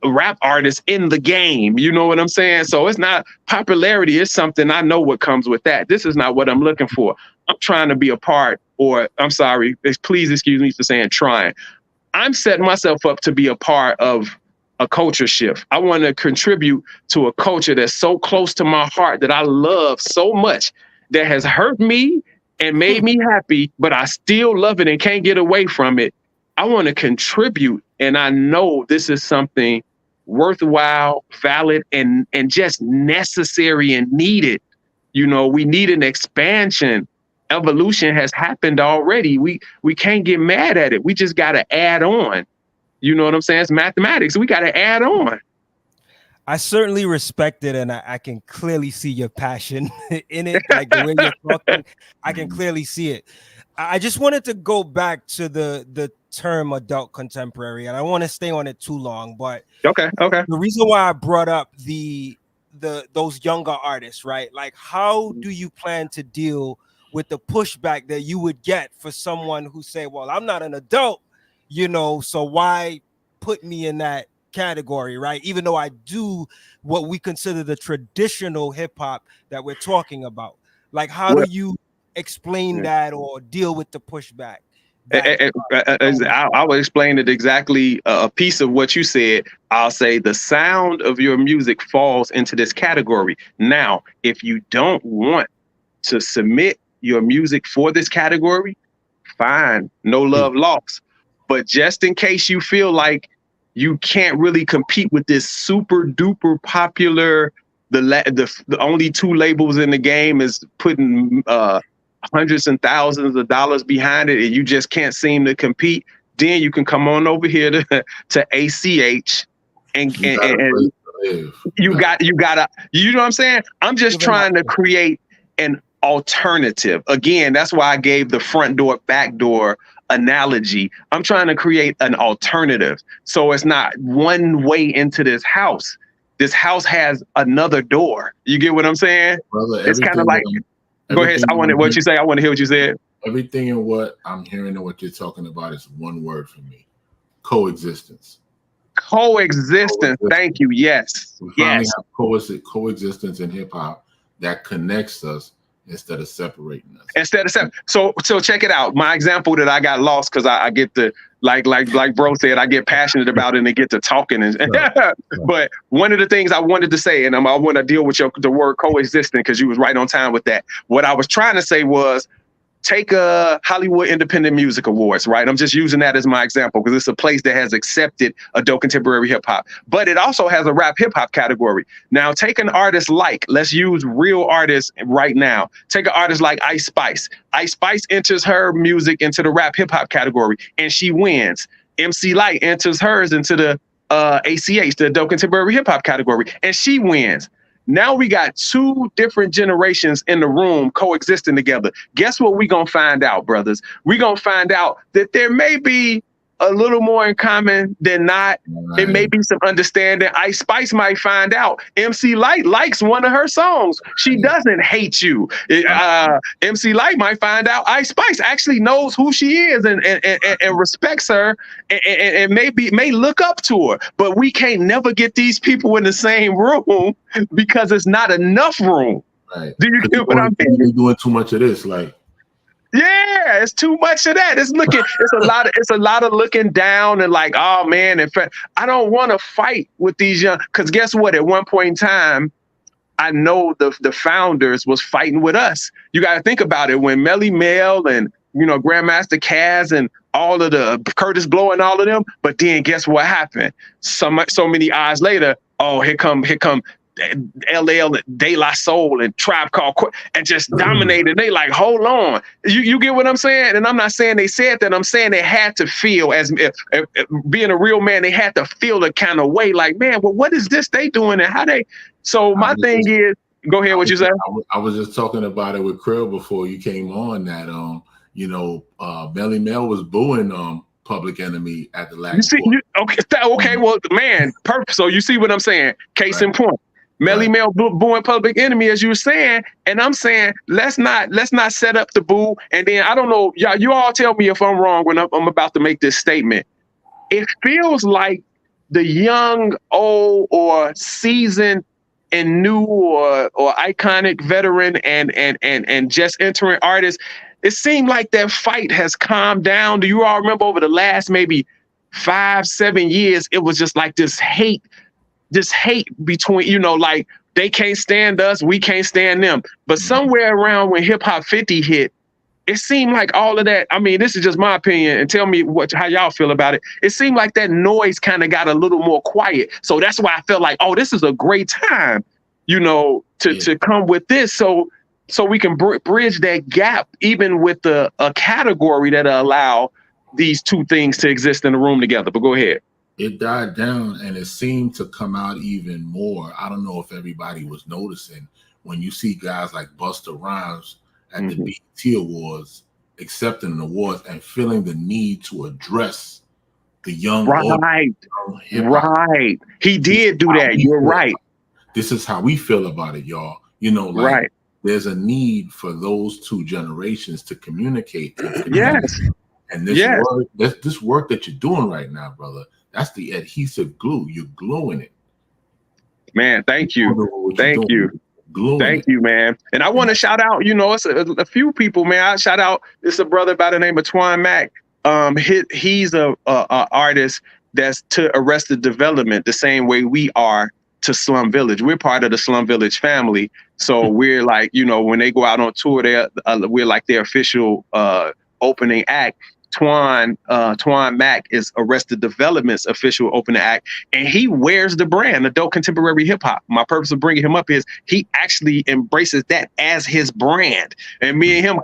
rap artist in the game. You know what I'm saying? So it's not popularity. It's something I know what comes with that. This is not what I'm looking for. I'm trying to be a part, or I'm sorry, please excuse me for saying trying. I'm setting myself up to be a part of a culture shift. I want to contribute to a culture that's so close to my heart, that I love so much, that has hurt me and made me happy, but I still love it and can't get away from it. I want to contribute, and I know this is something worthwhile, valid, and just necessary and needed. We need an expansion. Evolution has happened already. We can't get mad at it. We just got to add on. You know what I'm saying? It's mathematics. We got to add on. I certainly respect it, and I can clearly see your passion in it. Like the way you're talking, I can clearly see it. I just wanted to go back to the term adult contemporary, and I want to stay on it too long, but okay. The reason why I brought up those younger artists, right? Like, how do you plan to deal with the pushback that you would get for someone who say, well, I'm not an adult, so why put me in that category, right? Even though I do what we consider the traditional hip hop that we're talking about. Like, how do you explain that or deal with the pushback? I will explain it exactly. A piece of what you said. I'll say the sound of your music falls into this category. Now, if you don't want to submit your music for this category, fine, no love lost. But just in case you feel like you can't really compete with this super duper popular, the only two labels in the game is putting hundreds and thousands of dollars behind it, and you just can't seem to compete, then you can come on over here to ACH and you gotta, you know what I'm saying? I'm just trying to create an alternative. Again, that's why I gave the front door, back door analogy. I'm trying to create an alternative. So it's not one way into this house. This house has another door. You get what I'm saying? Brother, it's kind of like, go ahead. I want to hear what you said. Everything in what I'm hearing and what you're talking about is one word for me: coexistence. Coexistence. Thank you. Yes. We finally have coexistence in hip hop that connects us instead of separating us. So check it out. My example that I got lost because I get to like bro said, I get passionate about it and get to talking right. But one of the things I wanted to say, and I want to deal with the word coexisting because you was right on time with that. What I was trying to say was, take a Hollywood Independent Music Awards, right? I'm just using that as my example because it's a place that has accepted adult contemporary hip hop, but it also has a rap hip hop category. Now, take an artist let's use real artists right now. Take an artist like Ice Spice. Ice Spice enters her music into the rap hip hop category and she wins. MC Lyte enters hers into the ACH, the adult contemporary hip hop category, and she wins. Now we got two different generations in the room coexisting together. Guess what we gonna find out, brothers? We gonna find out that there may be a little more in common than not. Right. It may be some understanding. Ice Spice might find out MC Lyte likes one of her songs. She doesn't hate you. MC Lyte might find out Ice Spice actually knows who she is and respects her and may look up to her. But we can't never get these people in the same room because it's not enough room. Right. Do you get what I'm saying? You're doing too much of this, like. Yeah, it's too much of that. It's a lot of looking down and like, oh man, in fact, I don't want to fight with these young, because guess what? At one point in time, I know the founders was fighting with us. You got to think about it when Melly Mel and Grandmaster Caz and all of the Curtis Blow and all of them. But then guess what happened? So many eyes later, oh, here come LL, De La Soul, and Tribe Called Quest, and just dominated. They like, hold on, you get what I'm saying? And I'm not saying they said that. I'm saying they had to feel, as if being a real man, they had to feel the kind of way, like, man, well, what is this they doing and how they? So my thing is, go ahead, what you said. I was just talking about it with Krill before you came on. That Melly Mel was booing Public Enemy at the last. You see, okay, well, man, perfect. So you see what I'm saying? Case in point. Melly Mel booing Public Enemy, as you were saying, and I'm saying let's not set up the boo. And then I don't know, y'all. You all tell me if I'm wrong when I'm about to make this statement. It feels like the young, old, or seasoned and new, or iconic veteran and just entering artists. It seemed like that fight has calmed down. Do you all remember over the last maybe 5-7 years? It was just like this hate between, like they can't stand us, we can't stand them. But somewhere around when Hip Hop 50 hit, it seemed like all of that. I mean, this is just my opinion, and tell me how y'all feel about it. It seemed like that noise kind of got a little more quiet. So that's why I felt like, oh, this is a great time, to come with this. So we can bridge that gap, even with a category that allow these two things to exist in the room together. But go ahead. It died down and it seemed to come out even more. I don't know if everybody was noticing when you see guys like Busta Rhymes at the BET Awards accepting the awards and feeling the need to address the young. Right. He did do that. You're right. This is how we feel about it, y'all. Right. There's a need for those two generations to communicate. Yes. And this work that you're doing right now, brother, that's the adhesive glue. You're gluing it. Man, thank you. Thank you. Thank you, man. And I want to shout out, it's a few people, man. I shout out, it's a brother by the name of Twan Mack. He's a artist that's to Arrested Development the same way we are to Slum Village. We're part of the Slum Village family. So we're like, when they go out on tour, we're like their official opening act. Twan Mack is Arrested Development's official opening act, and he wears the brand, adult contemporary hip hop. My purpose of bringing him up is he actually embraces that as his brand. And me and him,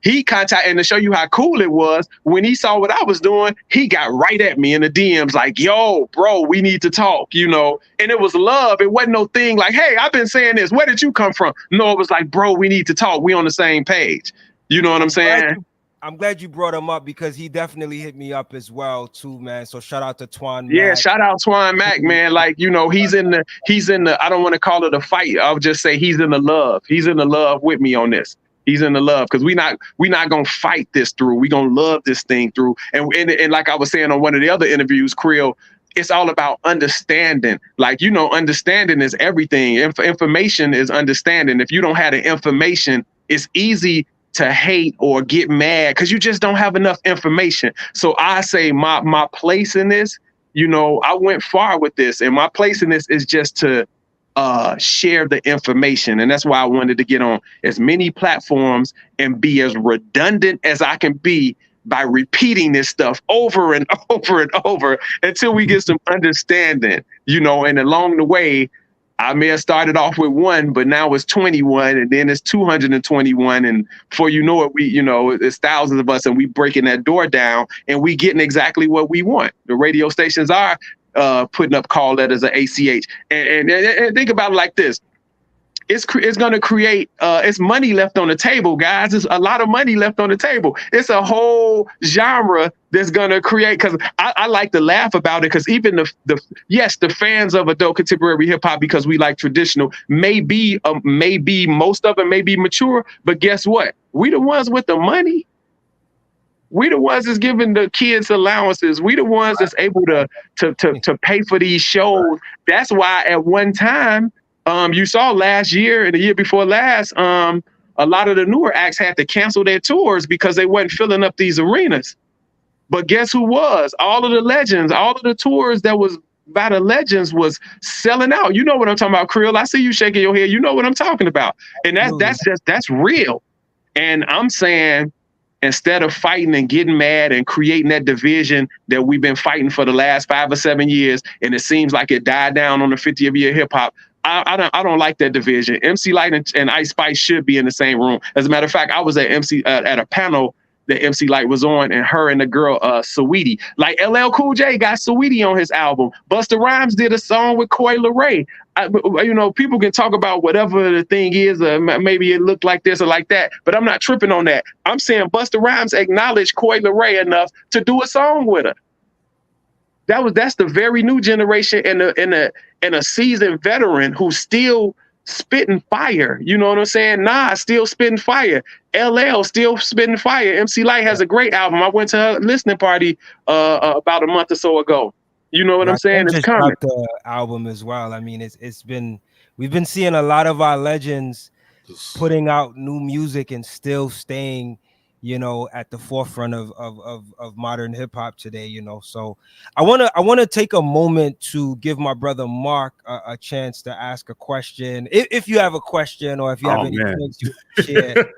he contacted, and to show you how cool it was, when he saw what I was doing, he got right at me in the DMs like, yo, bro, we need to talk, and it was love. It wasn't no thing like, hey, I've been saying this. Where did you come from? No, it was like, bro, we need to talk. We on the same page. You know what I'm saying? I'm glad you brought him up because he definitely hit me up as well too, man. So shout out to Twan Mack. Yeah, shout out Twan Mack, man. Like, he's in the, I don't want to call it a fight. I'll just say he's in the love. He's in the love with me on this. He's in the love because we not gonna fight this through. We gonna love this thing through. And like I was saying on one of the other interviews, Krill, it's all about understanding. Like, understanding is everything. Information is understanding. If you don't have the information, it's easy to hate or get mad because you just don't have enough information. So I say my place in this, I went far with this, and my place in this is just to share the information. And that's why I wanted to get on as many platforms and be as redundant as I can be by repeating this stuff over and over and over until we get some understanding, and along the way, I may have started off with 1, but now it's 21, and then it's 221. And before you know it, it's thousands of us, and we breaking that door down, and we getting exactly what we want. The radio stations are putting up call letters of ACH. And think about it like this. It's going to create, it's money left on the table, guys. There's a lot of money left on the table. It's a whole genre that's going to create, because I like to laugh about it, because even the fans of adult contemporary hip hop, because we like traditional, maybe most of it may be mature, but guess what? We the ones with the money. We the ones that's giving the kids allowances. We the ones that's able to pay for these shows. That's why at one time, you saw last year and the year before last, a lot of the newer acts had to cancel their tours because they wasn't filling up these arenas. But guess who was? All of the legends, all of the tours that was by the legends was selling out. You know what I'm talking about, Krill? I see you shaking your head. You know what I'm talking about. And that's real. And I'm saying, instead of fighting and getting mad and creating that division that we've been fighting for the last 5 or 7 years, and it seems like it died down on the 50th year hip hop. I don't like that division. MC Lyte and Ice Spice should be in the same room. As a matter of fact, I was at at a panel that MC Lyte was on, and her and the girl Saweetie. Like LL Cool J got Saweetie on his album. Busta Rhymes did a song with Coi Leray. You know, people can talk about whatever the thing is, maybe it looked like this or like that, but I'm not tripping on that. I'm saying Busta Rhymes acknowledged Coi Leray enough to do a song with her. That's the very new generation and a seasoned veteran who's still spitting fire. You know what I'm saying? Nas still spitting fire. LL still spitting fire. MC Lyte has a great album. I went to her listening party about a month or so ago. You know what I'm saying? It's coming. The album as well. I mean, we've been seeing a lot of our legends putting out new music and still staying, you know, at the forefront of modern hip hop today, you know. So I want to take a moment to give my brother Mark a chance to ask a question. If you have a question, or if you have any things you share.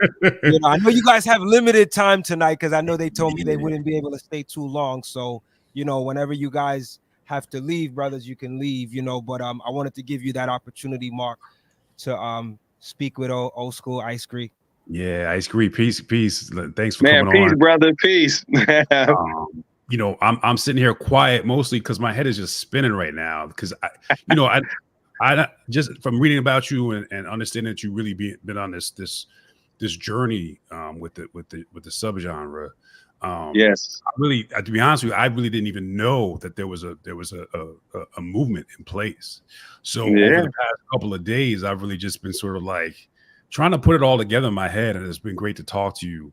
You know, I know you guys have limited time tonight, because I know they told me they wouldn't be able to stay too long. So, you know, whenever you guys have to leave, brothers, you can leave, you know. But I wanted to give you that opportunity, Mark, to speak with Olskool, Ice-Grē. Yeah, Ice-Grē, peace. Thanks for coming on. Peace, brother, peace. You know, I'm sitting here quiet mostly because my head is just spinning right now. Because I just from reading about you and understanding that you really been on this journey with the subgenre. Yes, I really, to be honest with you, I really didn't even know that there was a movement in place. So over the past couple of days, I've really just been sort of like trying to put it all together in my head, and it's been great to talk to you.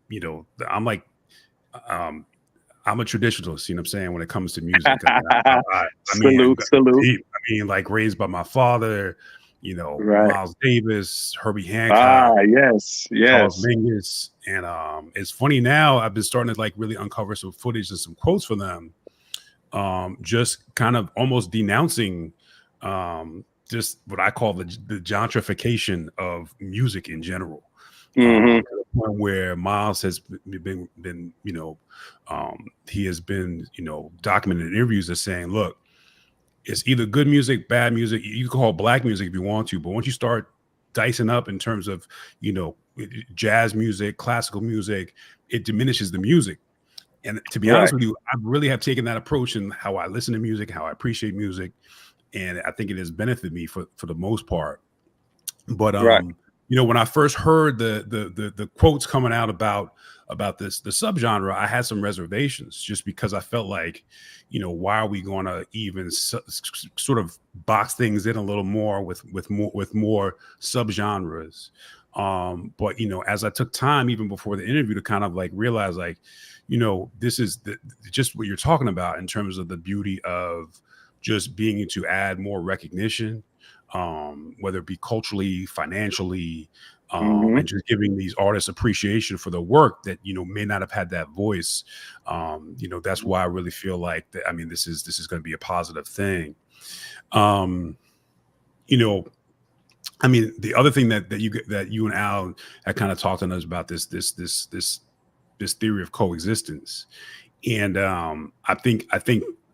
You know, I'm like, I'm a traditionalist, you know what I'm saying, when it comes to music. Salute. I mean, like raised by my father, you know, Miles Davis, Herbie Hancock, yes, Charles Mingus. And it's funny now, I've been starting to like really uncover some footage and some quotes for them, just kind of almost denouncing just what I call the gentrification of music in general. To the point where Miles has been you know, he has been, you know, documented in interviews as saying, look, it's either good music, bad music. You can call black music if you want to, but once you start dicing up in terms of, you know, jazz music, classical music, it diminishes the music. And to be honest with you, I really have taken that approach in how I listen to music, how I appreciate music. And I think it has benefited me for the most part. But you know, when I first heard the quotes coming out about the subgenre, I had some reservations, just because I felt like, you know, why are we going to even sort of box things in a little more with more subgenres? But you know, as I took time even before the interview to kind of like realize, like, you know, this is just what you're talking about in terms of the beauty of just being able to add more recognition, whether it be culturally, financially, and just giving these artists appreciation for the work that, you know, may not have had that voice. You know, that's why I really feel like that. I mean, this is going to be a positive thing. You know, I mean, the other thing that you and Al had kind of talked to us about this theory of coexistence, and I think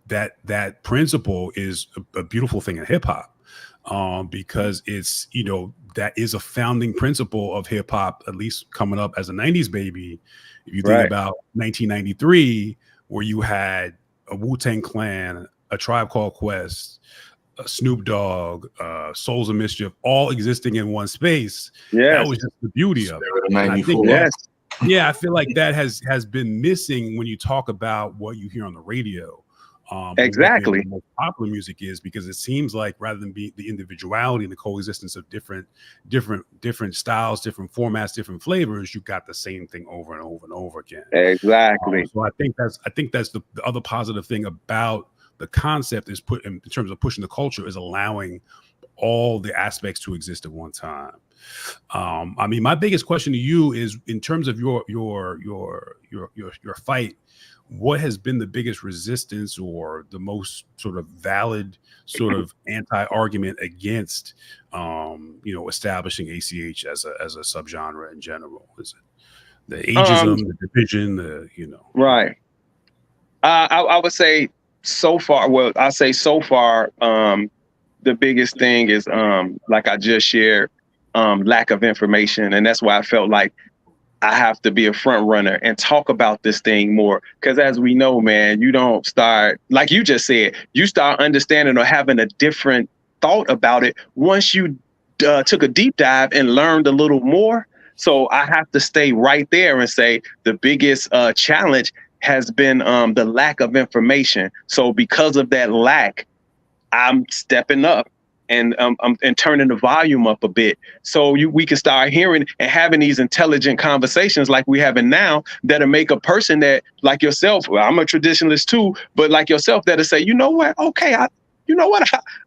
that principle is a beautiful thing in hip hop. Because it's, you know, that is a founding principle of hip hop, at least coming up as a 90s baby. If you think about 1993, where you had a Wu-Tang Clan, a Tribe Called Quest, a Snoop Dogg, Souls of Mischief, all existing in one space. That was just the beauty of it. I think I feel like that has been missing when you talk about what you hear on the radio. Exactly. What the most popular music is, because it seems like rather than be the individuality and the coexistence of different styles, different formats, different flavors, you got the same thing over and over and over again. Exactly. So I think that's the other positive thing about the concept is put in terms of pushing the culture, is allowing all the aspects to exist at one time. I mean, my biggest question to you is, in terms of your fight, what has been the biggest resistance or the most sort of valid sort of anti-argument against, you know, establishing ACH as a subgenre in general? Is it? The ageism, the division, Right. I would say so far. Well, I say so far. The biggest thing is like I just shared, lack of information, and that's why I felt like I have to be a front runner and talk about this thing more. Because as we know, man, you don't start, like you just said, you start understanding or having a different thought about it once you took a deep dive and learned a little more. So I have to stay right there and say the biggest challenge has been the lack of information. So because of that lack, I'm stepping up and turning the volume up a bit, so we can start hearing and having these intelligent conversations like we having now, that'll make a person that like yourself. Well, I'm a traditionalist too, but like yourself, that'll say, you know what? Okay, I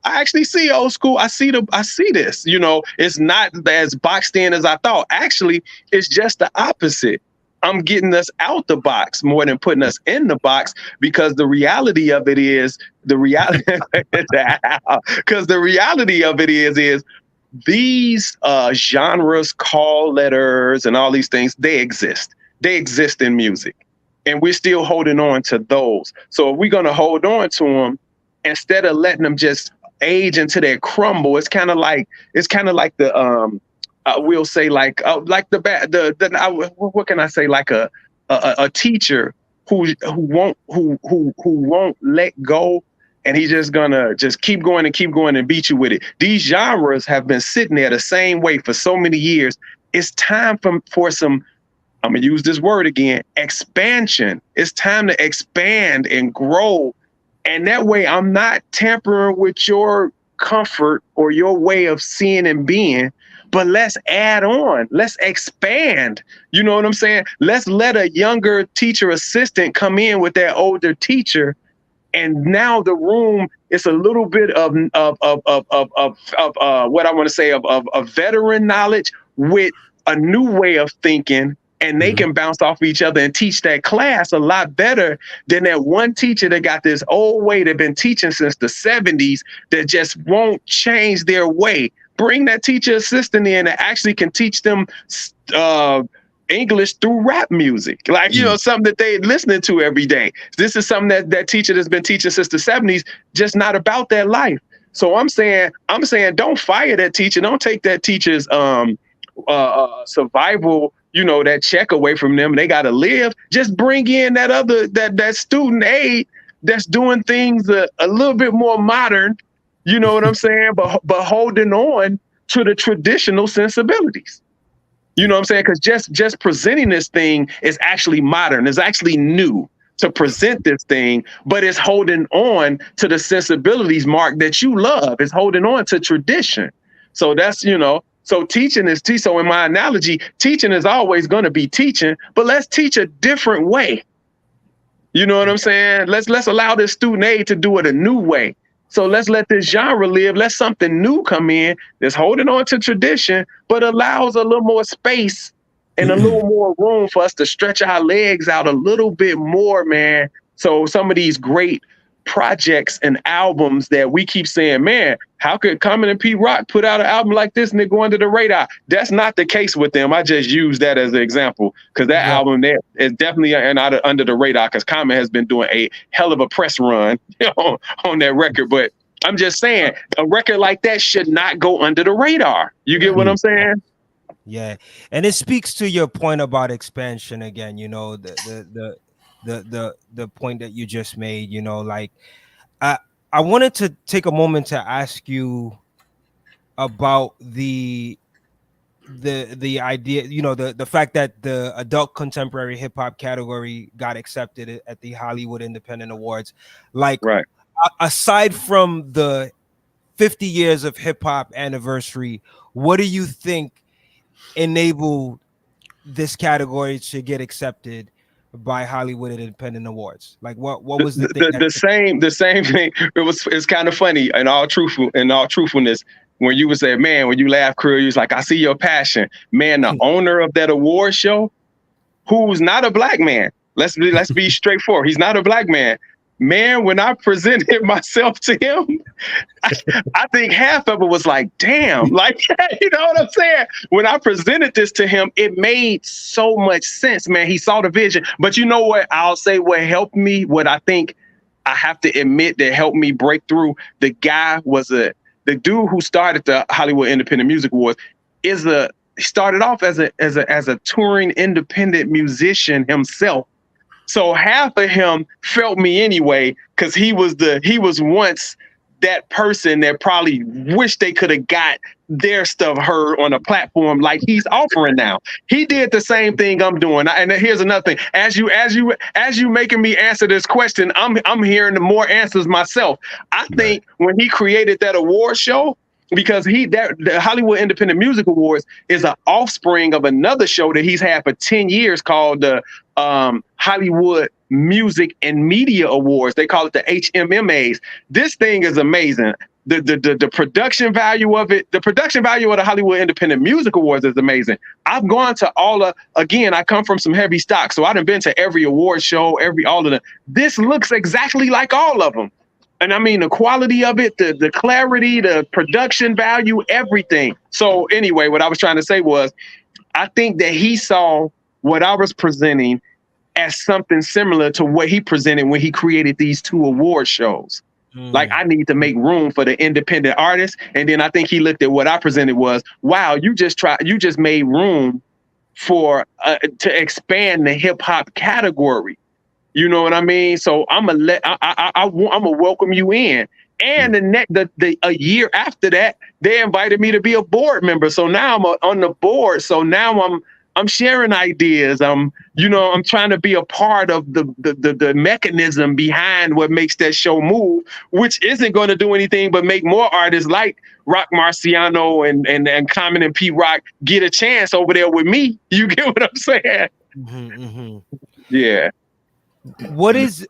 actually see old school. I see this. It's not as boxed in as I thought. Actually, it's just the opposite. I'm getting us out the box more than putting us in the box, because the reality of it is these genres, call letters, and all these things, they exist in music, and we're still holding on to those. So if we're going to hold on to them, instead of letting them just age until they crumble, it's kind of like the we'll say like what can I say, like a teacher who won't let go, and he's just gonna just keep going and beat you with it. These genres have been sitting there the same way for so many years. It's time for some, I'm gonna use this word again, expansion. It's time to expand and grow, and that way I'm not tampering with your comfort or your way of seeing and being. But let's add on. Let's expand. You know what I'm saying? Let's let a younger teacher assistant come in with that older teacher, and now the room is a little bit of what I want to say of veteran knowledge with a new way of thinking, and they can bounce off each other and teach that class a lot better than that one teacher that got this old way they've been teaching since the 70s that just won't change their way. Bring that teacher assistant in that actually can teach them English through rap music, like, something that they're listening to every day. This is something that teacher that's been teaching since the 70s, just not about their life. So I'm saying, don't fire that teacher. Don't take that teacher's survival, that check away from them. They got to live. Just bring in that student aide that's doing things a little bit more modern. You know what I'm saying? But holding on to the traditional sensibilities. You know what I'm saying? Because just presenting this thing is actually modern. It's actually new to present this thing, but it's holding on to the sensibilities, Mark, that you love. It's holding on to tradition. So that's, so teaching is so in my analogy, teaching is always going to be teaching, but let's teach a different way. You know what I'm saying? Let's allow this student aid to do it a new way. So let's let this genre live. Let something new come in that's holding on to tradition, but allows a little more space and a little more room for us to stretch our legs out a little bit more, man. So some of these great projects and albums that we keep saying, man, how could Common and Pete Rock put out an album like this and they go under the radar? That's not the case with them. I just use that as an example because that album there is definitely under the radar because Common has been doing a hell of a press run on that record. But I'm just saying a record like that should not go under the radar. You get what I'm saying? Yeah. And it speaks to your point about expansion again, the point that you just made, like I wanted to take a moment to ask you about the idea, the fact that the adult contemporary hip hop category got accepted at the Hollywood Independent Awards. Like, right. Aside from the 50 years of hip hop anniversary, what do you think enabled this category to get accepted by Hollywood Independent Awards? Like what was the thing? The same thing. It's kind of funny in all truthfulness. When you would say, man, when you laugh, Crew, you was like, I see your passion. Man, the owner of that award show, who's not a black man. Let's be straightforward. He's not a black man. man, when I presented myself to him, I think half of it was like, damn, like, you know what I'm saying? When I presented this to him, it made so much sense, man. He saw the vision. But you know what? I'll say what helped me, what I think I have to admit that helped me break through. The guy was the dude who started the Hollywood Independent Music Awards started off as a touring independent musician himself. So half of him felt me anyway, because he was once that person that probably wished they could have got their stuff heard on a platform like he's offering now. He did the same thing I'm doing. And here's another thing. As you making me answer this question, I'm hearing the more answers myself. I think when he created that award show, because the Hollywood Independent Music Awards is an offspring of another show that he's had for 10 years called the Hollywood Music and Media Awards. They call it the HMMAs. This thing is amazing. The production value of it, the production value of the Hollywood Independent Music Awards is amazing. I've gone to again, I come from some heavy stock, so I done been to every award show, all of them. This looks exactly like all of them. And I mean, the quality of it, the clarity, the production value, everything. So anyway, what I was trying to say was, I think that he saw what I was presenting as something similar to what he presented when he created these two award shows. Like, I need to make room for the independent artists. And then I think he looked at what I presented was, wow, you just made room for to expand the hip hop category. You know what I mean? So I'm gonna welcome you in. And a year after that, they invited me to be a board member. So now I'm on the board. So now I'm sharing ideas. I'm trying to be a part of the mechanism behind what makes that show move, which isn't going to do anything but make more artists like Rock Marciano and Common and Pete Rock get a chance over there with me. You get what I'm saying? Mm-hmm, mm-hmm. Yeah. What is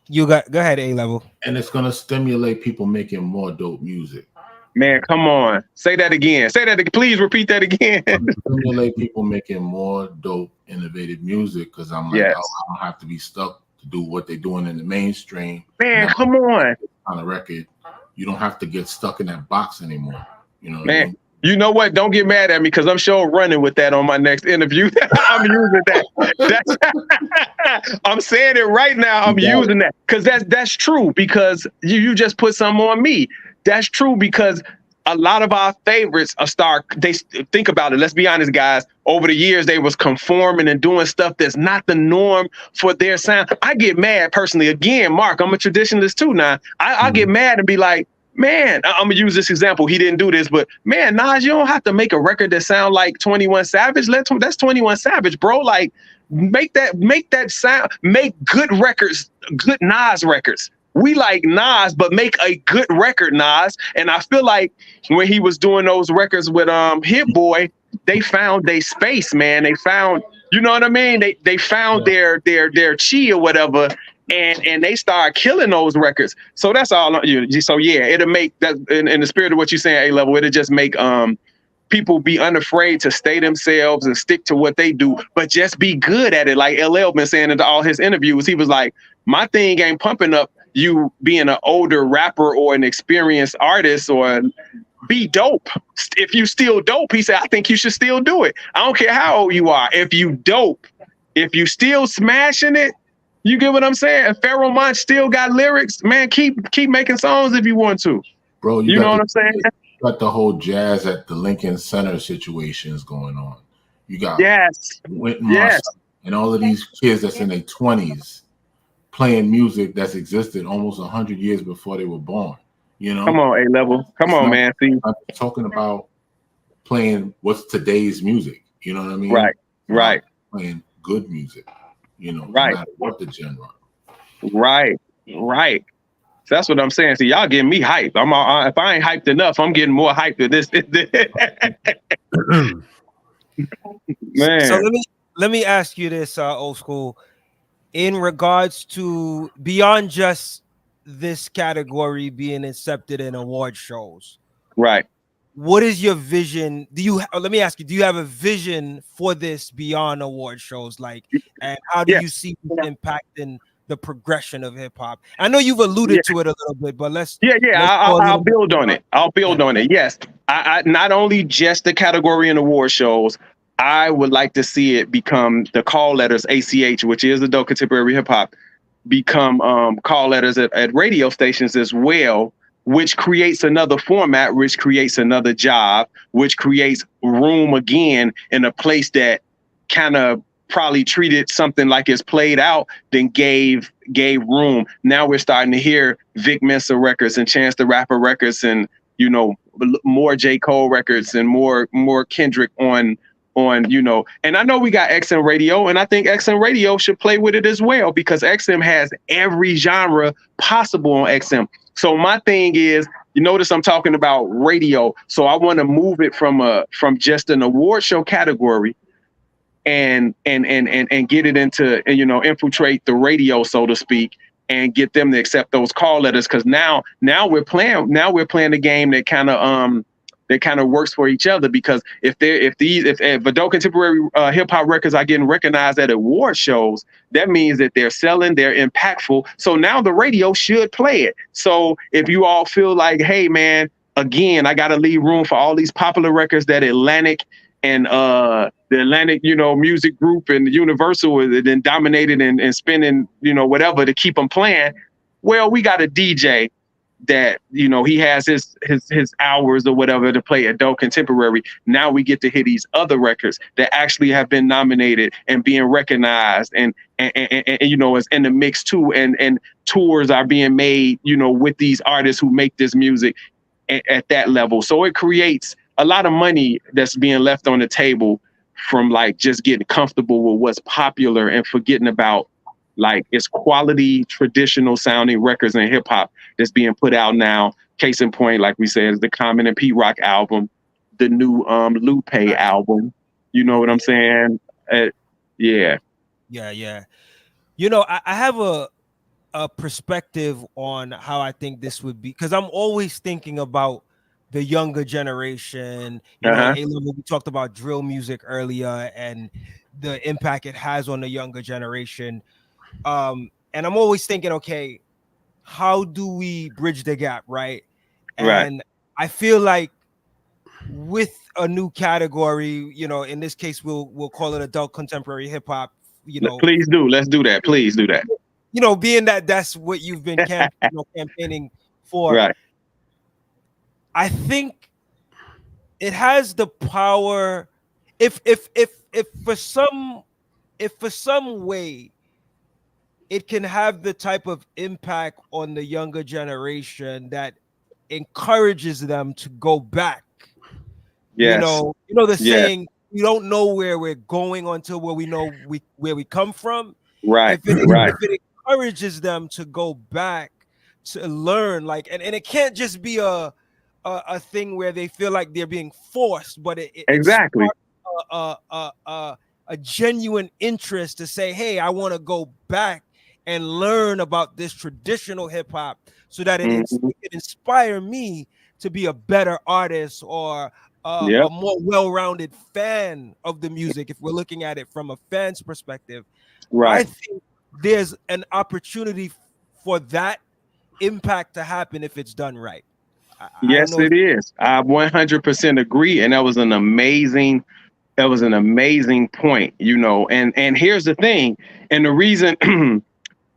you got? Go ahead, A-Level. And it's gonna stimulate people making more dope music. Man, come on. Say that again. Please repeat that again. Stimulate people making more dope, innovative music, because I'm like, yes. I don't have to be stuck to do what they're doing in the mainstream. Man, now, come on. On a record, you don't have to get stuck in that box anymore. You know what man. I mean? You know what? Don't get mad at me, because I'm sure running with that on my next interview. I'm using that. I'm saying it right now. I'm using that because that's true, because you just put something on me. That's true, because a lot of our favorites they think about it. Let's be honest, guys. Over the years, they was conforming and doing stuff that's not the norm for their sound. I get mad personally. Again, Mark, I'm a traditionalist too now. I get mad and be like, man, I'm gonna use this example. He didn't do this, but man, Nas, you don't have to make a record that sound like 21 Savage. That's 21 Savage, bro. Like, make that sound. Make good records, good Nas records. We like Nas, but make a good record, Nas. And I feel like when he was doing those records with Hit Boy, they found their space, man. They found, you know what I mean? They found their chi or whatever. And they start killing those records. So that's all. So yeah, it'll make that in the spirit of what you're saying, A-Level. It'll just make people be unafraid to stay themselves and stick to what they do, but just be good at it. Like LL been saying into all his interviews, he was like, my thing ain't pumping up you being an older rapper or an experienced artist, or be dope. If you still dope, he said, I think you should still do it. I don't care how old you are. If you dope, if you still smashing it, you get what I'm saying? And Pharoah Monch still got lyrics, man. Keep making songs if you want to. Bro, you know what I'm saying? You got the whole jazz at the Lincoln Center situations going on. You got Wynton Marsalis and all of these kids that's in their 20s playing music that's existed almost 100 years before they were born. You know? Come on, A-Level. Come on, man. See, I'm talking about playing what's today's music. You know what I mean? Right. Playing good music. You know, right. No matter what the genre. Right. So that's what I'm saying. See, y'all getting me hyped. If I ain't hyped enough, I'm getting more hyped than this. Man. So let me ask you this, Olskool, in regards to beyond just this category being accepted in award shows. Right. What is your vision? Let me ask you, do you have a vision for this beyond award shows? Like, and how do you see it impacting the progression of hip hop? I know you've alluded to it a little bit, but let's I'll build on it. I'll build on it. Yes, I not only just the category and award shows. I would like to see it become the call letters ACH, which is adult contemporary hip hop, become call letters at radio stations as well, which creates another format, which creates another job, which creates room again in a place that kind of probably treated something like it's played out, then gave room. Now we're starting to hear Vic Mensa records and Chance the Rapper records, and more J. Cole records and more Kendrick on and I know we got XM Radio, and I think XM Radio should play with it as well, because XM has every genre possible on XM. So my thing is, you notice I'm talking about radio, so I want to move it from just an award show category and get it into, infiltrate the radio, so to speak, and get them to accept those call letters, because now we're playing the game that kind of works for each other. Because if adult contemporary hip hop records are getting recognized at award shows, that means that they're selling, they're impactful. So now the radio should play it. So if you all feel like, hey man, again, I got to leave room for all these popular records that Atlantic and the Atlantic, music group and Universal is then dominated and spending, whatever to keep them playing. Well, we got a DJ that he has his hours or whatever to play adult contemporary. Now we get to hear these other records that actually have been nominated and being recognized and is in the mix too, and tours are being made with these artists who make this music at that level. So it creates a lot of money that's being left on the table from like just getting comfortable with what's popular and forgetting about like it's quality traditional sounding records in hip hop that's being put out now. Case in point, like we said, is the Common and Pete Rock album, the new Lupe album. You know what I'm saying? Yeah. I have a perspective on how I think this would be, because I'm always thinking about the younger generation. A-Level, we talked about drill music earlier and the impact it has on the younger generation. And I'm always thinking, okay, how do we bridge the gap, right? And I feel like with a new category, in this case, we'll call it adult contemporary hip hop. Please do. Let's do that. Please do that. Being that that's what you've been campaigning for. Right. I think it has the power. If for some way it can have the type of impact on the younger generation that encourages them to go back. Yes. The saying, we don't know where we're going until where we know where we come from. Right. If it encourages them to go back to learn, like, and it can't just be a thing where they feel like they're being forced, but it exactly a genuine interest to say, hey, I want to go back and learn about this traditional hip hop, so that it can inspire me to be a better artist or a more well-rounded fan of the music. If we're looking at it from a fan's perspective, I think there's an opportunity for that impact to happen if it's done right. Yes, it is. I 100% agree, and that was an amazing point. And here's the thing, and the reason.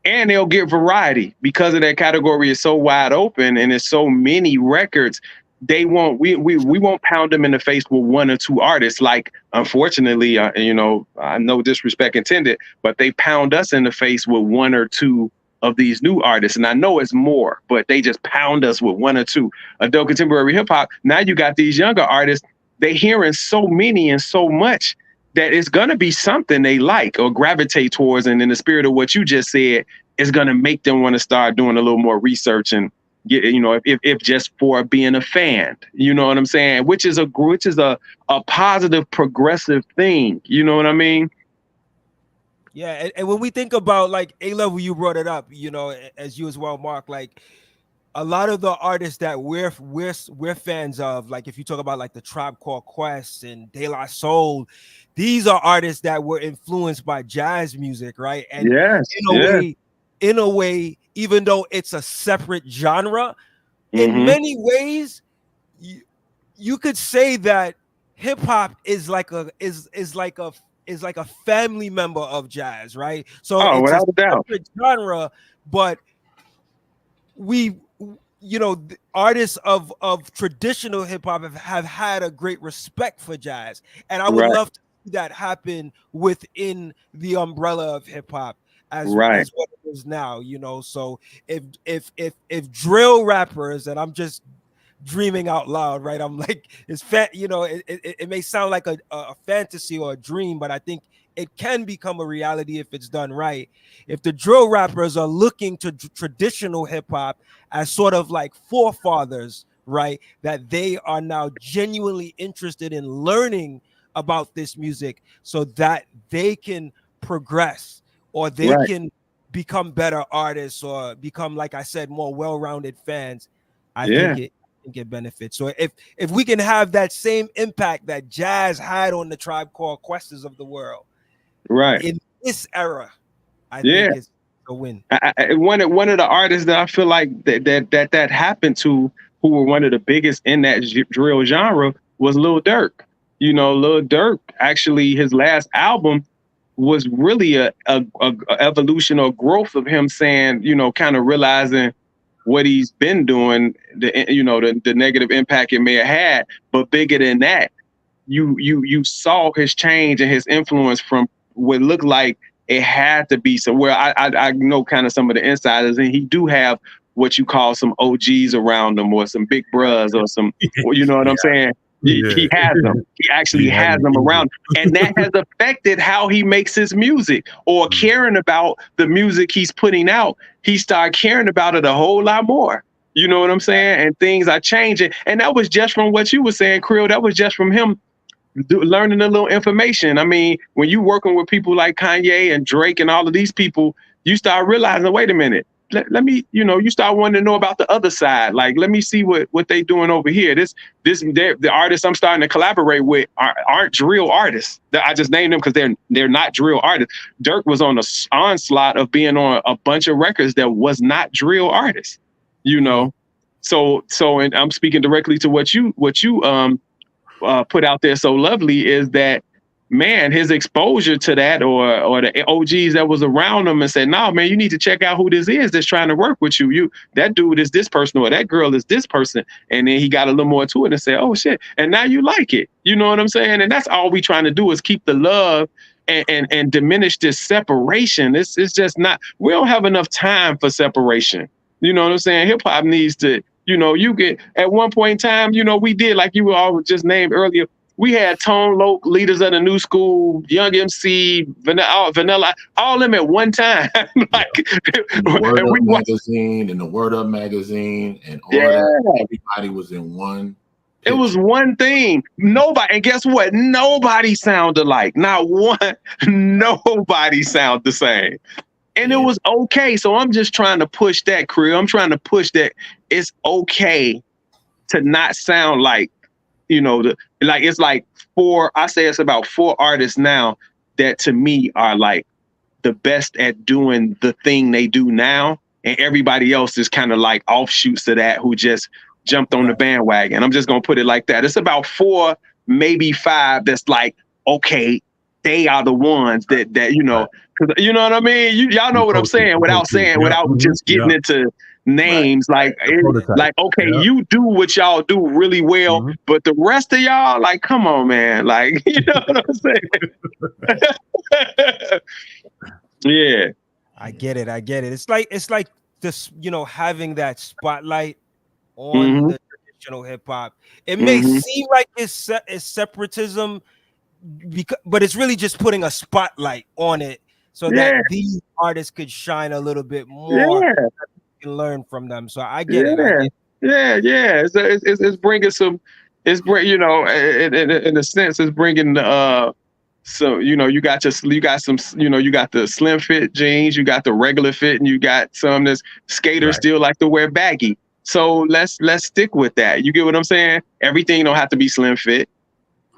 And they'll get variety because of that category is so wide open and there's so many records. We won't pound them in the face with one or two artists. Like, unfortunately, I no disrespect intended, but they pound us in the face with one or two of these new artists. And I know it's more, but they just pound us with one or two. Adult contemporary hip hop. Now you got these younger artists. They're hearing so many and so much that it's going to be something they like or gravitate towards. And in the spirit of what you just said, it's going to make them want to start doing a little more research and get, if just for being a fan, you know what I'm saying? Which is a positive, progressive thing. You know what I mean? Yeah. And when we think about like A-Level, you brought it up, as you as well, Mark, like a lot of the artists that we're fans of, like if you talk about like the Tribe Called Quest and De La Soul, these are artists that were influenced by jazz music, right? And in a way, even though it's a separate genre, in Mhm. many ways, you could say that hip hop is like a family member of jazz, right? So Oh, it's a without a doubt. separate genre, but we, the artists of traditional hip hop have had a great respect for jazz, and I would Right. love to see that happen within the umbrella of hip hop as Right. what it is now. So if drill rappers, and I'm just dreaming out loud, right? I'm like, it may sound like a fantasy or a dream, but I think it can become a reality if it's done right. If the drill rappers are looking to traditional hip hop as sort of like forefathers, right, that they are now genuinely interested in learning about this music so that they can progress, or they Right. can become better artists, or become, like I said, more well-rounded fans, I Yeah. think it benefits. So if we can have that same impact that jazz had on the Tribe Called Questers of the world Right. in this era, I Yeah. think it's a win. One of the artists that I feel like that happened to, who were one of the biggest in that drill genre, was Lil Durk. Lil Durk, actually, his last album was really a evolution or growth of him saying, kind of realizing what he's been doing, the negative impact it may have had, but bigger than that, you saw his change and his influence from what looked like it had to be somewhere. I know kind of some of the insiders, and he do have what you call some OGs around him, or some big bros, or some, you know what I'm saying? He has them. He actually has them around. And that has affected how he makes his music, or caring about the music he's putting out. He started caring about it a whole lot more. You know what I'm saying? And things are changing. And that was just from what you were saying, Krill. That was just from him learning a little information. I mean, when you working with people like Kanye and Drake and all of these people, you start realizing, wait a minute, let me, you start wanting to know about the other side. Like, let me see what they doing over here. The artists I'm starting to collaborate with aren't drill artists. I just named them because they're not drill artists. Dirk was on the onslaught of being on a bunch of records that was not drill artists, So, and I'm speaking directly to what you put out there so lovely, is that, man, his exposure to that, or the OGs that was around him and said, no, man, you need to check out who this is that's trying to work with you. That dude is this person, or that girl is this person. And then he got a little more to it and said, oh shit. And now you like it. You know what I'm saying? And that's all we trying to do, is keep the love and diminish this separation. It's just not, we don't have enough time for separation. You know what I'm saying? Hip hop needs to, you get, at one point in time, we did, like you all just named earlier, we had Tone Loc, leaders of the new school, Young MC, Vanilla, all them at one time. Like, in the Word Up magazine, and all that, everybody was in one picture. It was one thing. Nobody, and guess what? Nobody sounded alike. Not one. Nobody sounded the same. And it was okay. So I'm just trying to push that, Krill. I'm trying to push that it's okay to not sound like, it's like it's about 4 artists now that to me are like the best at doing the thing they do now. And everybody else is kind of like offshoots of that who just jumped on the bandwagon. I'm just going to put it like that. It's about 4, maybe 5 that's like, okay, they are the ones that you know what I mean? Y'all know what I'm saying without just getting into names. Like, okay, you do what y'all do really well, but the rest of y'all, like, come on, man. Like, you know what I'm saying? Yeah. I get it. It's like this, having that spotlight on the traditional hip hop. It may seem like it's separatism, but it's really just putting a spotlight on it so that these artists could shine a little bit more. You can learn from them. So I get it. Yeah. It's bringing some. In a sense, it's bringing so you got the slim fit jeans, you got the regular fit, and you got some that's skaters still like to wear baggy. So let's stick with that. You get what I'm saying? Everything don't have to be slim fit.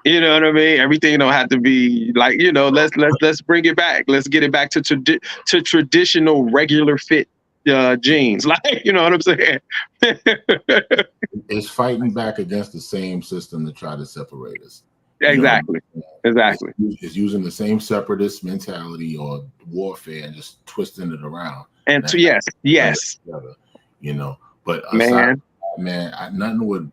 You know what I mean? Everything don't have to be like, you know, let's bring it back. Let's get it back to traditional regular fit jeans. Like, you know what I'm saying? It's fighting back against the same system to try to separate us. Exactly. Exactly. It's using the same separatist mentality or warfare and just twisting it around. And yes. You know, but man, nothing would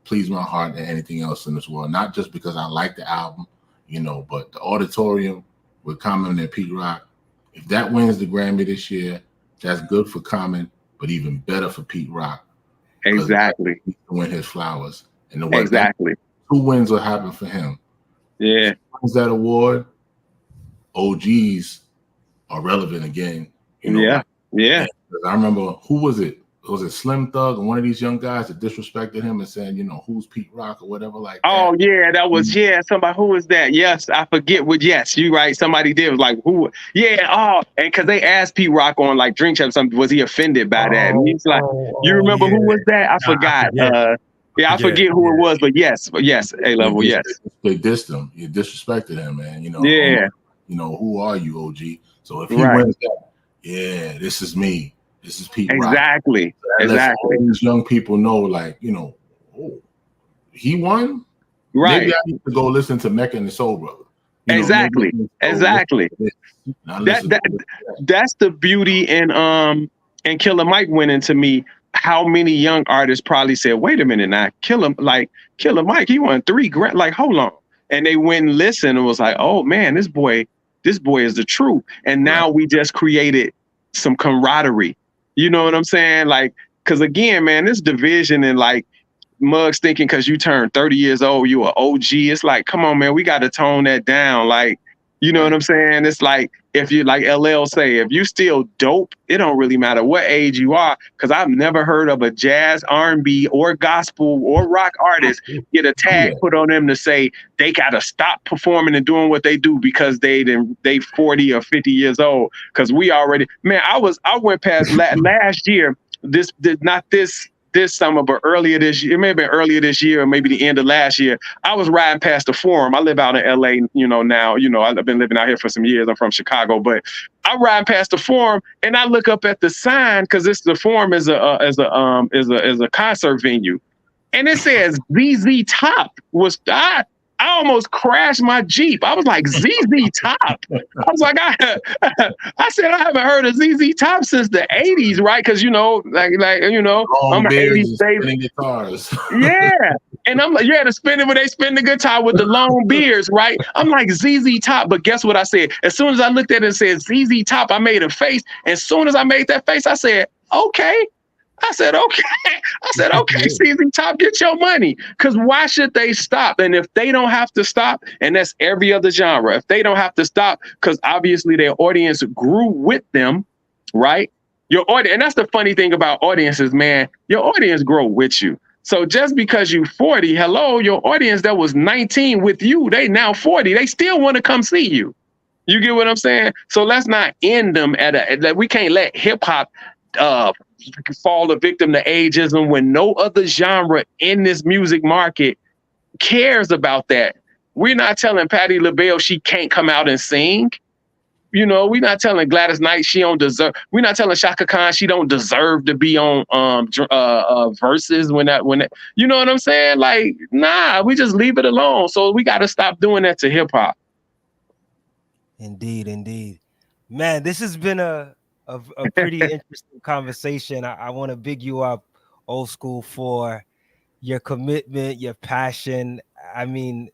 please my heart than anything else in this world. Not just because I like the album, you know, but the auditorium with Common and Pete Rock. If that wins the Grammy this year, that's good for Common, but even better for Pete Rock. Exactly. He can win his flowers. And exactly. 2 wins will happen for him. Yeah. If he wins that award, OGs are relevant again. You know, yeah. I remember, who was it? Was it Slim Thug and one of these young guys that disrespected him and saying, you know, who's Pete Rock or whatever like that? Oh, yeah, that was, somebody, who was that? Yes, I forget what, yes, you right. Somebody did, was like, who? Yeah, and because they asked Pete Rock on like Drink Champ something, was he offended by that? And he's like, you remember who was that? I forgot. I forget who it was, but yes, A-Level, yes. They dissed him. You disrespected him, man. You know, you know, who are you, OG? So if he wins that, this is me. This is Pete Rock. Exactly. All these young people know, like, you know, he won. Right. Maybe I need to go listen to Mecca and the Soul Brother. Exactly. That's the beauty in Killer Mike winning to me. How many young artists probably said, wait a minute now, Killer Mike, he won 3 grand. Like, hold on. And they went and listened and was like, oh man, this boy is the truth. And now we just created some camaraderie. You know what I'm saying? Like, because again, man, this division and like mugs thinking because you turned 30 years old, you an OG. It's like, come on, man, we got to tone that down. Like, you know what I'm saying? It's like, if you, like LL say, if you still dope, it don't really matter what age you are. Because I've never heard of a jazz, R&B, or gospel or rock artist get a tag put on them to say they got to stop performing and doing what they do because they 40 or 50 years old. Because we already, man, I went past last year. Not this summer, but earlier this year, it may have been earlier this year or maybe the end of last year, I was riding past the Forum. I live out in LA, you know, now, you know, I've been living out here for some years. I'm from Chicago, but I ride past the Forum and I look up at the sign because the Forum is a concert venue. And it says ZZ Top was, I almost crashed my Jeep. I was like, ZZ Top. I was like, I said, I haven't heard of ZZ Top since the 80s, right? Because, you know, like you know, I'm an 80s baby. Guitars. Yeah. And I'm like, to spin it when they spin the guitar with the long beards, right? I'm like, ZZ Top. But guess what I said? As soon as I looked at it and said ZZ Top, I made a face. As soon as I made that face, I said, okay. I said, okay, CZ Top, get your money. Because why should they stop? And if they don't have to stop, and that's every other genre, if they don't have to stop, because obviously their audience grew with them, right? Your audience, and that's the funny thing about audiences, man. Your audience grow with you. So just because you 40, hello, your audience that was 19 with you, they now 40. They still want to come see you. You get what I'm saying? So let's not end them we can't let hip hop fall a victim to ageism when no other genre in this music market cares about that. We're not telling Patti LaBelle she can't come out and sing. You know, we're not telling Gladys Knight she don't deserve. We're not telling Shaka Khan she don't deserve to be on verses when that you know what I'm saying? Like, nah, we just leave it alone. So we got to stop doing that to hip hop. Indeed, man. This has been a pretty interesting conversation. I want to big you up, Olskool, for your commitment, your passion. I mean,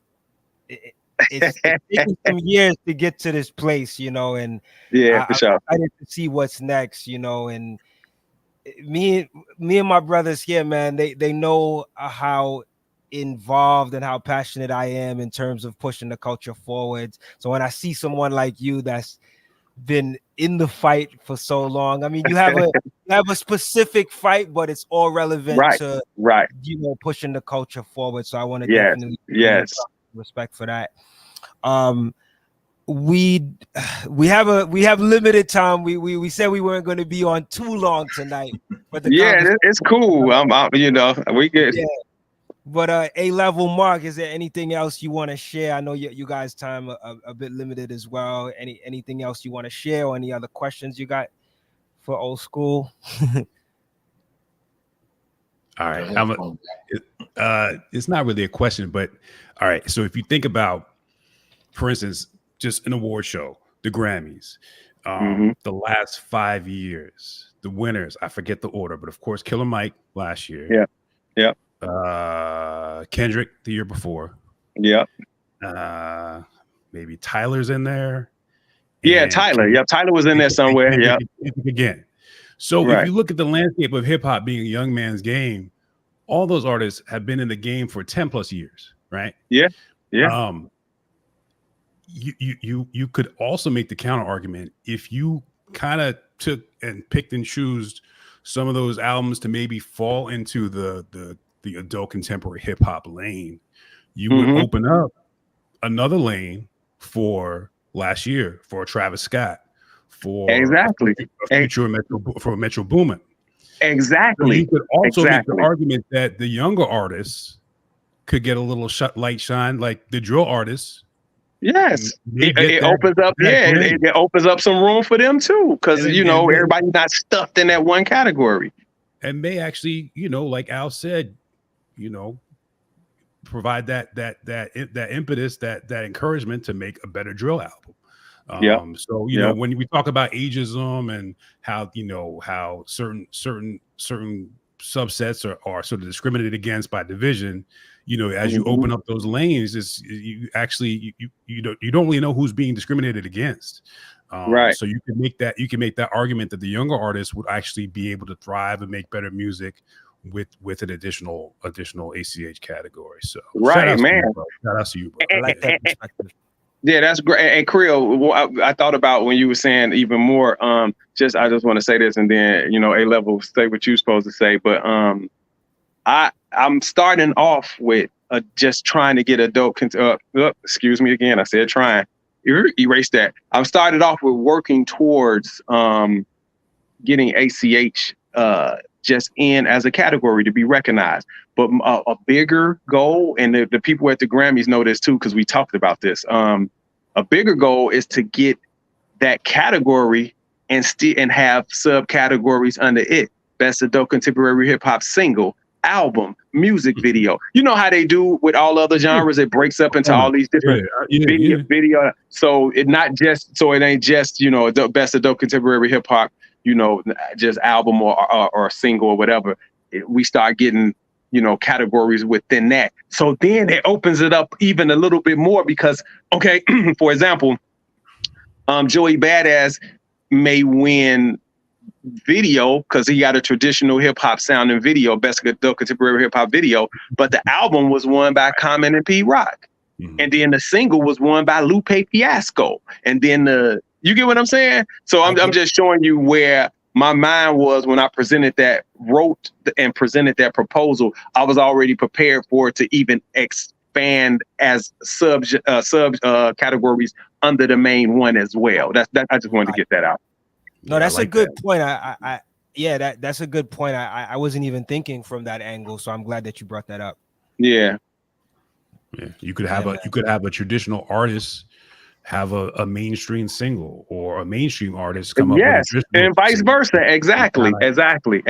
it's taken some years to get to this place, you know, and for sure. I'm excited to see what's next, you know, and me and my brothers here, man, they know how involved and how passionate I am in terms of pushing the culture forward. So when I see someone like you that's been in the fight for so long, I mean, you have a specific fight, but it's all relevant to you know, pushing the culture forward. So I want to definitely respect for that. We have limited time. We said we weren't going to be on too long tonight, but it's cool. I'm you know, we good. Yeah. But A-level Mark, is there anything else you want to share? I know you guys' time a bit limited as well. Anything else you want to share, or any other questions you got for Olskool? All right. It's not really a question, but all right. So if you think about, for instance, just an award show, the Grammys, the last 5 years, the winners, I forget the order, but of course, Killer Mike last year. Yeah. Kendrick the year before. Yeah. Maybe Tyler's in there. Yeah, Tyler. Yeah, Tyler was in there somewhere. Yeah. Again. So if you look at the landscape of hip hop being a young man's game, all those artists have been in the game for 10 plus years, right? Yeah. Yeah. You could also make the counter argument if you kind of took and picked and chose some of those albums to maybe fall into the adult contemporary hip hop lane, you would open up another lane for last year for Travis Scott, for a future Metro Boomin. Exactly. So you could also make the argument that the younger artists could get a little light shine, like the drill artists. Yes, it opens up. It opens up some room for them too, because everybody's not stuffed in that one category. And may actually, like Al said, provide that impetus, that encouragement to make a better drill album. So when we talk about ageism and how certain subsets are sort of discriminated against by division, as you open up those lanes, you don't really know who's being discriminated against. Right. So you can make that argument that the younger artists would actually be able to thrive and make better music with an additional ACH category. So right, man. Shout out to you, bro. I like that perspective. Yeah, that's great. And Creel, I thought about when you were saying even more. I just want to say this, and then A-level, say what you're supposed to say. But I'm starting off with just trying to get adult. Excuse me again. I said trying. Erase that. I'm started off with working towards getting ACH just in as a category to be recognized. But a bigger goal, and the people at the Grammys know this too, because we talked about this. A bigger goal is to get that category and have subcategories under it. Best adult contemporary hip hop single, album, music video. You know how they do with all other genres? It breaks up into all these different video. So it ain't just the best adult contemporary hip hop. Just album or single or whatever. We start getting categories within that. So then it opens it up even a little bit more because, okay, for example, Joey Badass may win video because he got a traditional hip hop sound and video, best adult contemporary hip hop video, but the album was won by Common and P Rock. And then the single was won by Lupe Fiasco. And then you get what I'm saying? So I'm just showing you where my mind was when I wrote and presented that proposal. I was already prepared for it to even expand as sub categories under the main one as well. That I just wanted to get that out. No, that's a good point. That's a good point. I wasn't even thinking from that angle, so I'm glad that you brought that up. Yeah. You could have a traditional artist have a mainstream single, or a mainstream artist come up with a and vice versa. Exactly. Exactly.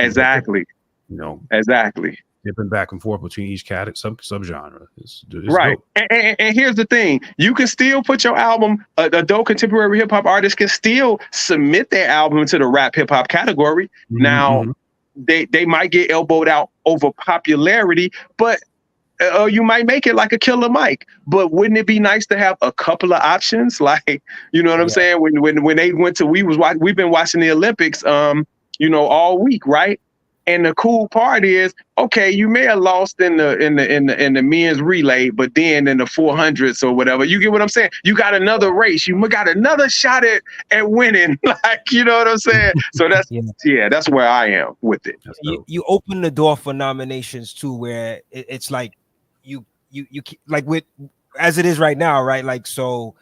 Dipping back and forth between each subgenre. It's right. And here's the thing: you can still put your album. Adult contemporary hip hop artists can still submit their album to the rap hip hop category. Now, they might get elbowed out over popularity, but you might make it like a Killer Mike. But wouldn't it be nice to have a couple of options? Like, you know what I'm saying? When they went to, we've been watching the Olympics, all week, right? And the cool part is, okay, you may have lost in the men's relay, but then in the 400s or whatever, you get what I'm saying? You got another race. You got another shot at winning. Like, you know what I'm saying? So that's where I am with it. You open the door for nominations too, where it's like you like with as it is right now, right? Like, so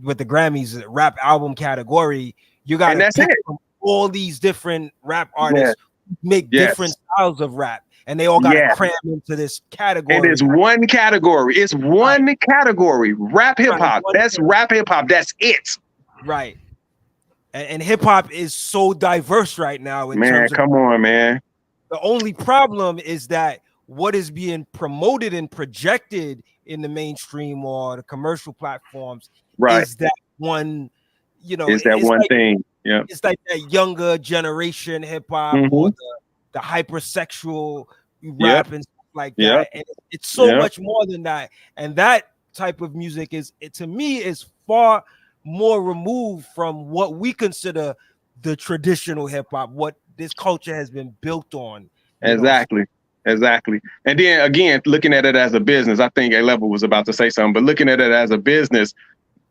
with the Grammys rap album category, you got to pick from all these different rap artists. Make different styles of rap, and they all got to Yeah. cram into this category. And it's one category. It's one category. Rap hip hop. That's rap hip hop. That's it. Right. And hip hop is so diverse right now. In terms of, come on, man. The only problem is that what is being promoted and projected in the mainstream or the commercial platforms is that one, you know, is that one thing. Yeah. It's like that younger generation hip hop or the hypersexual rap and stuff like that. And it's so much more than that. And that type of music to me is far more removed from what we consider the traditional hip hop, what this culture has been built on. Exactly. And then again, looking at it as a business, I think A-Level was about to say something, but looking at it as a business,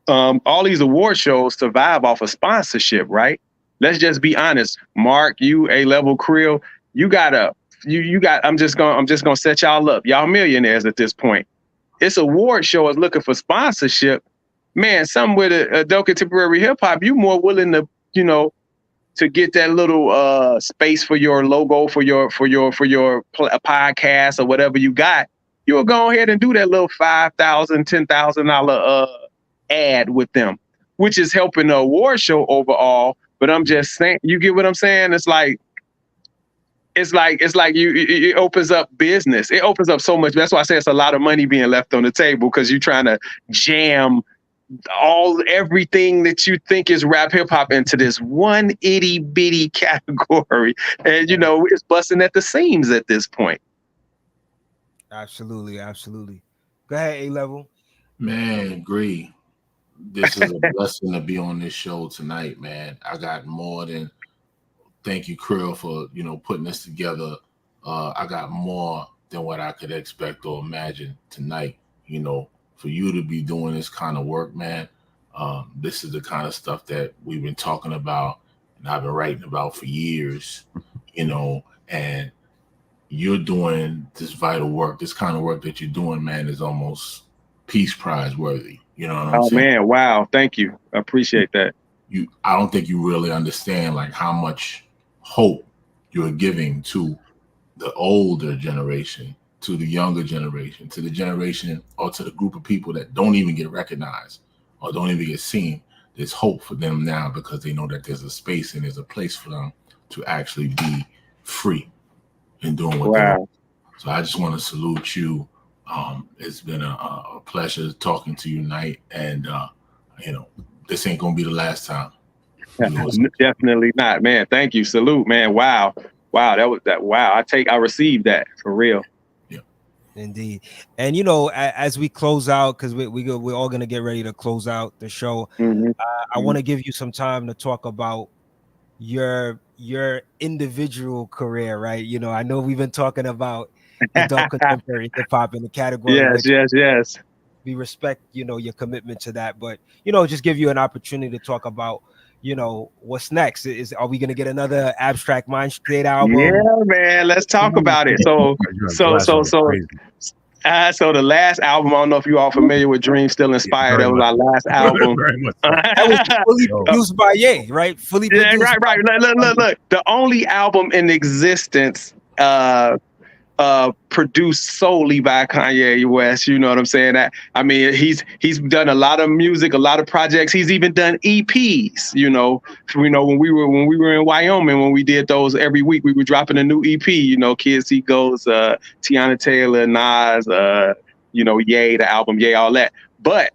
all these award shows survive off of sponsorship, right? Let's just be honest. Mark, you, A-Level, Creel, you got I'm just gonna set y'all up. Y'all millionaires at this point. This award show is looking for sponsorship. Man, something with adult contemporary hip hop, you more willing to, to get that little space for your logo, for your podcast or whatever you got. You'll go ahead and do that little $5,000, $10,000 ad with them, which is helping the award show overall. But I'm just saying, you get what I'm saying? It's like it opens up business. It opens up so much. That's why I say it's a lot of money being left on the table, because you're trying to jam everything that you think is rap hip hop into this one itty bitty category. And it's busting at the seams at this point. Absolutely. Go ahead, A-Level. Man, agree. This is a blessing to be on this show tonight, man. I got more than thank you, Krill, for putting this together. I got more than what I could expect or imagine tonight. For you to be doing this kind of work, man. This is the kind of stuff that we've been talking about and I've been writing about for years, and you're doing this vital work. This kind of work that you're doing, man, is almost Peace Prize worthy. You know what I'm saying? Man, wow. Thank you. I appreciate that. I don't think you really understand like how much hope you're giving to the older generation, to the younger generation, to the generation or to the group of people that don't even get recognized or don't even get seen. There's hope for them now because they know that there's a space and there's a place for them to actually be free in doing what they want. So I just want to salute you. It's been a pleasure talking to you tonight, and this ain't gonna be the last time. Definitely not, man. Thank you. Salute, man. Wow. Wow. I received that for real. Yeah. Indeed. And as we close out, because we're all gonna get ready to close out the show. I want to give you some time to talk about your individual career, right? I know we've been talking about adult contemporary hip hop in the category. Yes. We respect, your commitment to that, but just give you an opportunity to talk about, what's next. Are we gonna get another Abstract Mindstate album? Yeah, man. Let's talk about it. So the last album, I don't know if you all familiar with Dream Still Inspired. That was our last album. That was fully produced by Ye, right? Fully produced. Yeah, right. Look. The only album in existence produced solely by Kanye West. You know what I'm saying? He's done a lot of music, a lot of projects. He's even done EPs. When we were in Wyoming, when we did those every week, we were dropping a new EP. Kids See Ghosts, Tiana Taylor, Nas, Ye, the album Ye, all that. But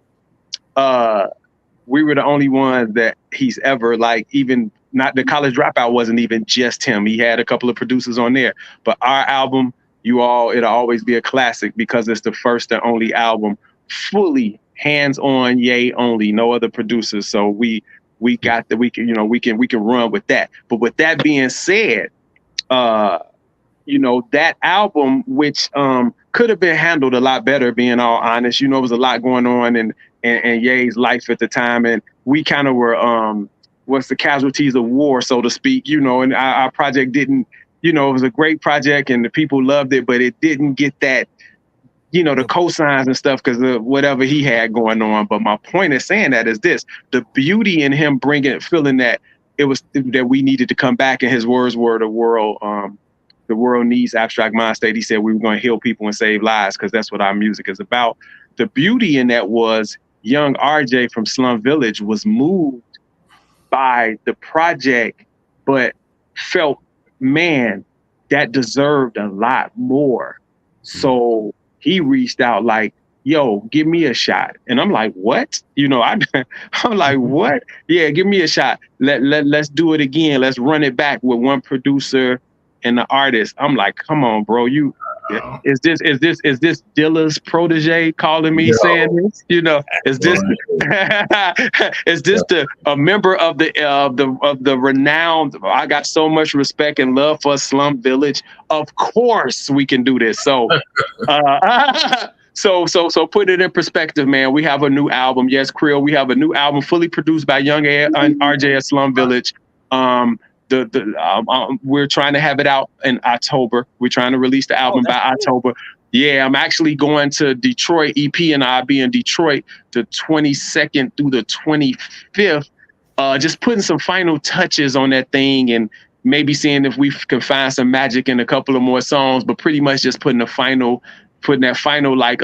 we were the only ones that he's ever even not the College Dropout wasn't even just him. He had a couple of producers on there, but our album, it'll always be a classic because it's the first and only album fully hands-on, Ye only, no other producers. So we can run with that. But with that being said, that album, which could have been handled a lot better, being all honest, it was a lot going on in Ye's life at the time, and we kind of were what's the casualties of war, so to speak, and our project didn't. It was a great project and the people loved it, but it didn't get that, the cosigns and stuff because of whatever he had going on. But my point is saying that is this: the beauty in him feeling that it was that we needed to come back, and his words were the world the world needs Abstract Mindstate. He said we were going to heal people and save lives because that's what our music is about. The beauty in that was young RJ from Slum Village was moved by the project, but felt, man, that deserved a lot more. So he reached out like, yo, give me a shot. And I'm like, what? You know, I'm like, what? Yeah, give me a shot. Let's do it again. Let's run it back with one producer and the artist. I'm like, come on, bro. Is this Dilla's protege calling me saying this? You know, is this a member of the renowned? I got so much respect and love for Slum Village. Of course we can do this. So so put it in perspective, man. We have a new album. Yes, Creel, we have a new album fully produced by young RJ at Slum Village. We're trying to have it out in October. We're trying to release the album by October. Yeah, I'm actually going to Detroit. EP and I'll be in Detroit the 22nd through the 25th. Just putting some final touches on that thing and maybe seeing if we can find some magic in a couple of more songs, but pretty much just putting that final like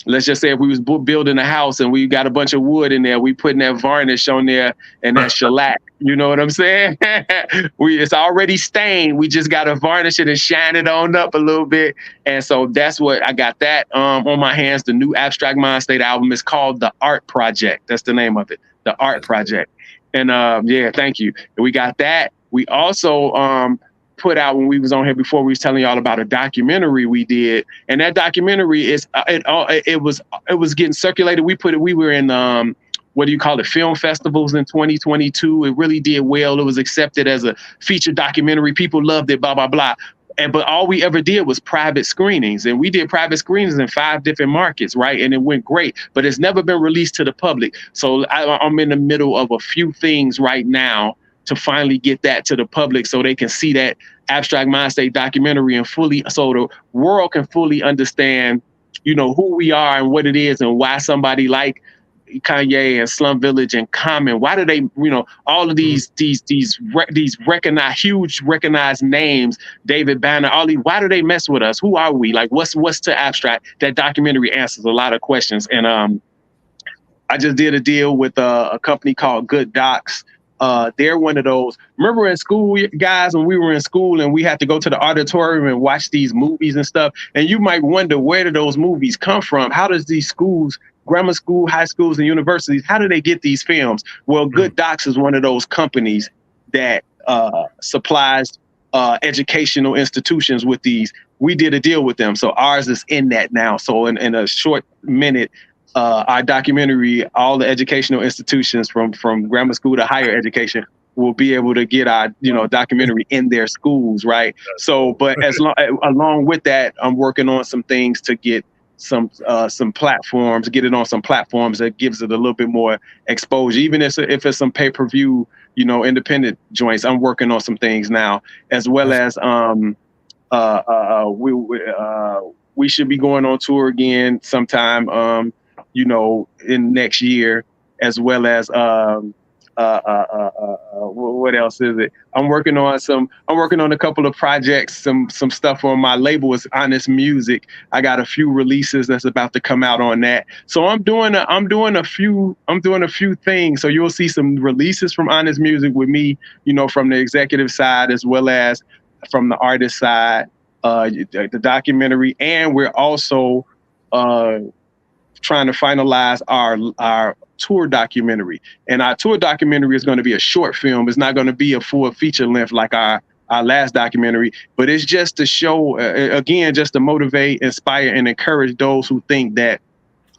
let's just say if we was building a house and we got a bunch of wood in there, we putting that varnish on there and that shellac. You know what I'm saying? It's already stained. We just got to varnish it and shine it on up a little bit. And so that's what I got that on my hands. The new Abstract Mindstate album is called The Art Project. That's the name of it. The Art Project. And yeah, thank you. We got that. We also put out, when we was on here before, we was telling y'all about a documentary we did, and that documentary is it was getting circulated. We were in what do you call it, film festivals in 2022. It really did well. It was accepted as a feature documentary. People loved it, blah blah blah. But all we ever did was private screenings, and we did private screenings in 5 different markets, right? And it went great, but it's never been released to the public. So I'm in the middle of a few things right now to finally get that to the public so they can see that Abstract Mindstate documentary and so the world can fully understand, you know, who we are and what it is and why somebody like Kanye and Slum Village and Common, why do they, you know, all of these recognized, huge recognized names, David Banner, all these, why do they mess with us? Who are we? Like, what's to Abstract? That documentary answers a lot of questions. And I just did a deal with a company called Good Docs. They're one of those. Remember in school, guys, when we were in school and we had to go to the auditorium and watch these movies and stuff, and you might wonder, where do those movies come from? How does these schools, grammar school, high schools, and universities, how do they get these films? Well, Good Docs is one of those companies that supplies educational institutions with these. We did a deal with them, so ours is in that now. So in a short minute, our documentary, all the educational institutions from grammar school to higher education will be able to get our, you know, documentary in their schools, right? So, but along with that, I'm working on some things to get some platforms, get it on some platforms that gives it a little bit more exposure, even if it's some pay-per-view, you know, independent joints. I'm working on some things now, as well as we should be going on tour again sometime, you know, in next year, as well as what else is it? I'm working on a couple of projects, some stuff on my label is Honest Music. I got a few releases that's about to come out on that. So I'm doing a few things. So you'll see some releases from Honest Music with me, you know, from the executive side as well as from the artist side, the documentary, and we're also trying to finalize our tour documentary. And our tour documentary is going to be a short film. It's not going to be a full feature length like our last documentary, but it's just to show, again, just to motivate, inspire, and encourage those who think that,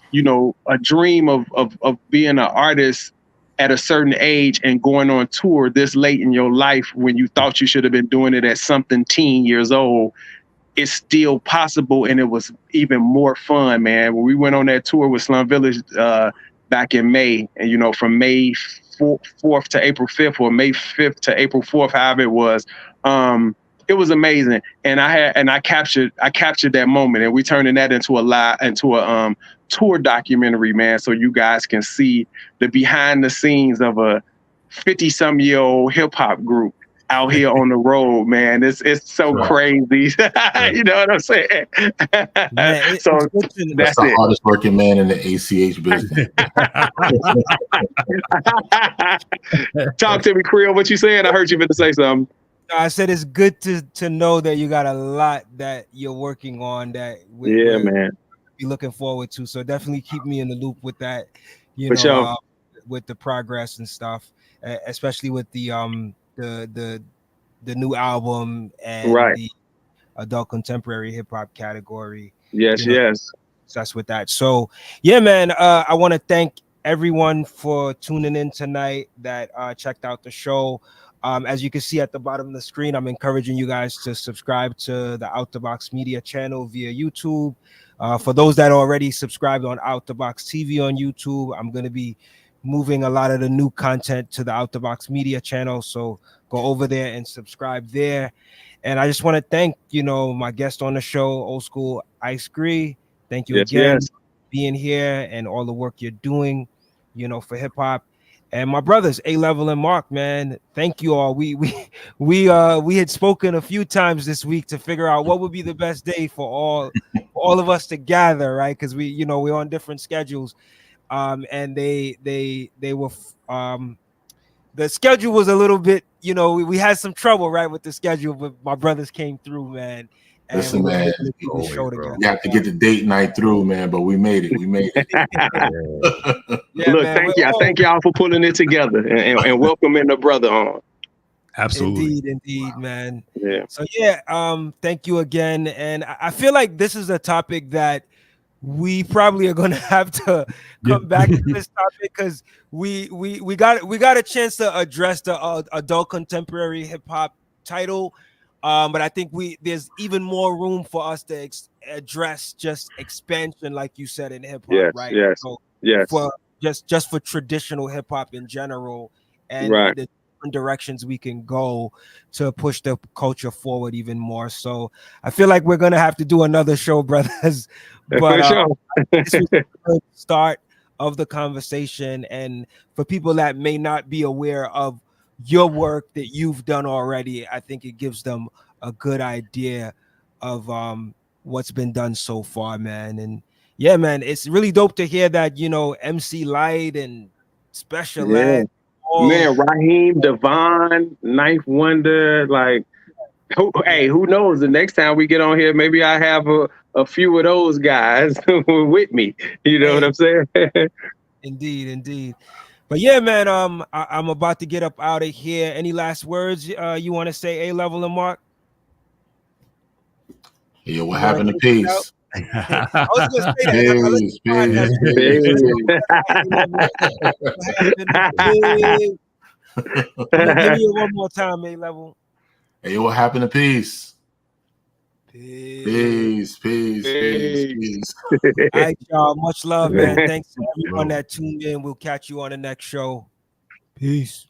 you know, a dream of being an artist at a certain age and going on tour this late in your life when you thought you should have been doing it at something teen years old, it's still possible, and it was even more fun, man. When we went on that tour with Slum Village back in May, and you know, from May 4th to April 5th, or May 5th to April 4th, however it was amazing. And I captured that moment, and we turning that into a tour documentary, man. So you guys can see the behind the scenes of a 50-some-year-old hip hop group out here on the road, man. It's so Right. crazy. You know what I'm saying? Man, So That's that's the it. hardest working man in the ACH business. Talk to me, Creel. What you saying? I heard you meant to say something. I said it's good to know that you got a lot that you're working on that Yeah, man. be looking forward to. So definitely keep me in the loop with that, you For know, sure. with the progress and stuff, especially with the new album and Right. the adult contemporary hip hop category. Yes, You know, yes. that's with that. So yeah, man, I want to thank everyone for tuning in tonight that checked out the show. As you can see at the bottom of the screen, I'm encouraging you guys to subscribe to the Out the Box Media channel via YouTube. For those that already subscribed on Out the Box TV on YouTube, I'm going to be moving a lot of the new content to the Out the Box Media channel. So go over there and subscribe there. And I just want to thank, my guest on the show, Olskool Ice-Grē. Thank you Yes, again yes. for being here and all the work you're doing, for hip hop. And my brothers, A-Level and Mark, man, thank you all. We had spoken a few times this week to figure out what would be the best day for all of us to gather, right? Because we're on different schedules. And they were the schedule was a little bit, we had some trouble, right, with the schedule, but my brothers came through, man. And Listen, we were man, able to do the show together. we have to get the date night through, man, but we made it. We made it. Yeah, Look, man, thank y'all for pulling it together and welcoming the brother on. Absolutely. Indeed, man. Yeah. So yeah, thank you again. And I feel like this is a topic that we probably are gonna have to come back to this topic because we got a chance to address the adult contemporary hip hop title. But I think there's even more room for us to address just expansion, like you said, in hip hop, Yes, right? yes, So yes. for just for traditional hip hop in general, and Right. the different directions we can go to push the culture forward even more. So I feel like we're gonna have to do another show, brothers. For But sure. this was a good start of the conversation, and for people that may not be aware of your work that you've done already, I think it gives them a good idea of what's been done so far, man. And yeah, man, it's really dope to hear that, MC Light and Special Yeah. Ed, all Man, Raheem, Devon, Ninth Wonder, like, who knows? The next time we get on here, maybe I have a few of those guys with me. You know what I'm saying? Indeed. But yeah, man, I'm about to get up out of here. Any last words you want to say, A-Level and Mark? Yeah, what happened to peace? I was gonna say that. Give me it one more time, A-Level. Hey, what happened to peace? Peace. Peace. All right, y'all. Much love, man. Thanks to everyone that tuned in. We'll catch you on the next show. Peace.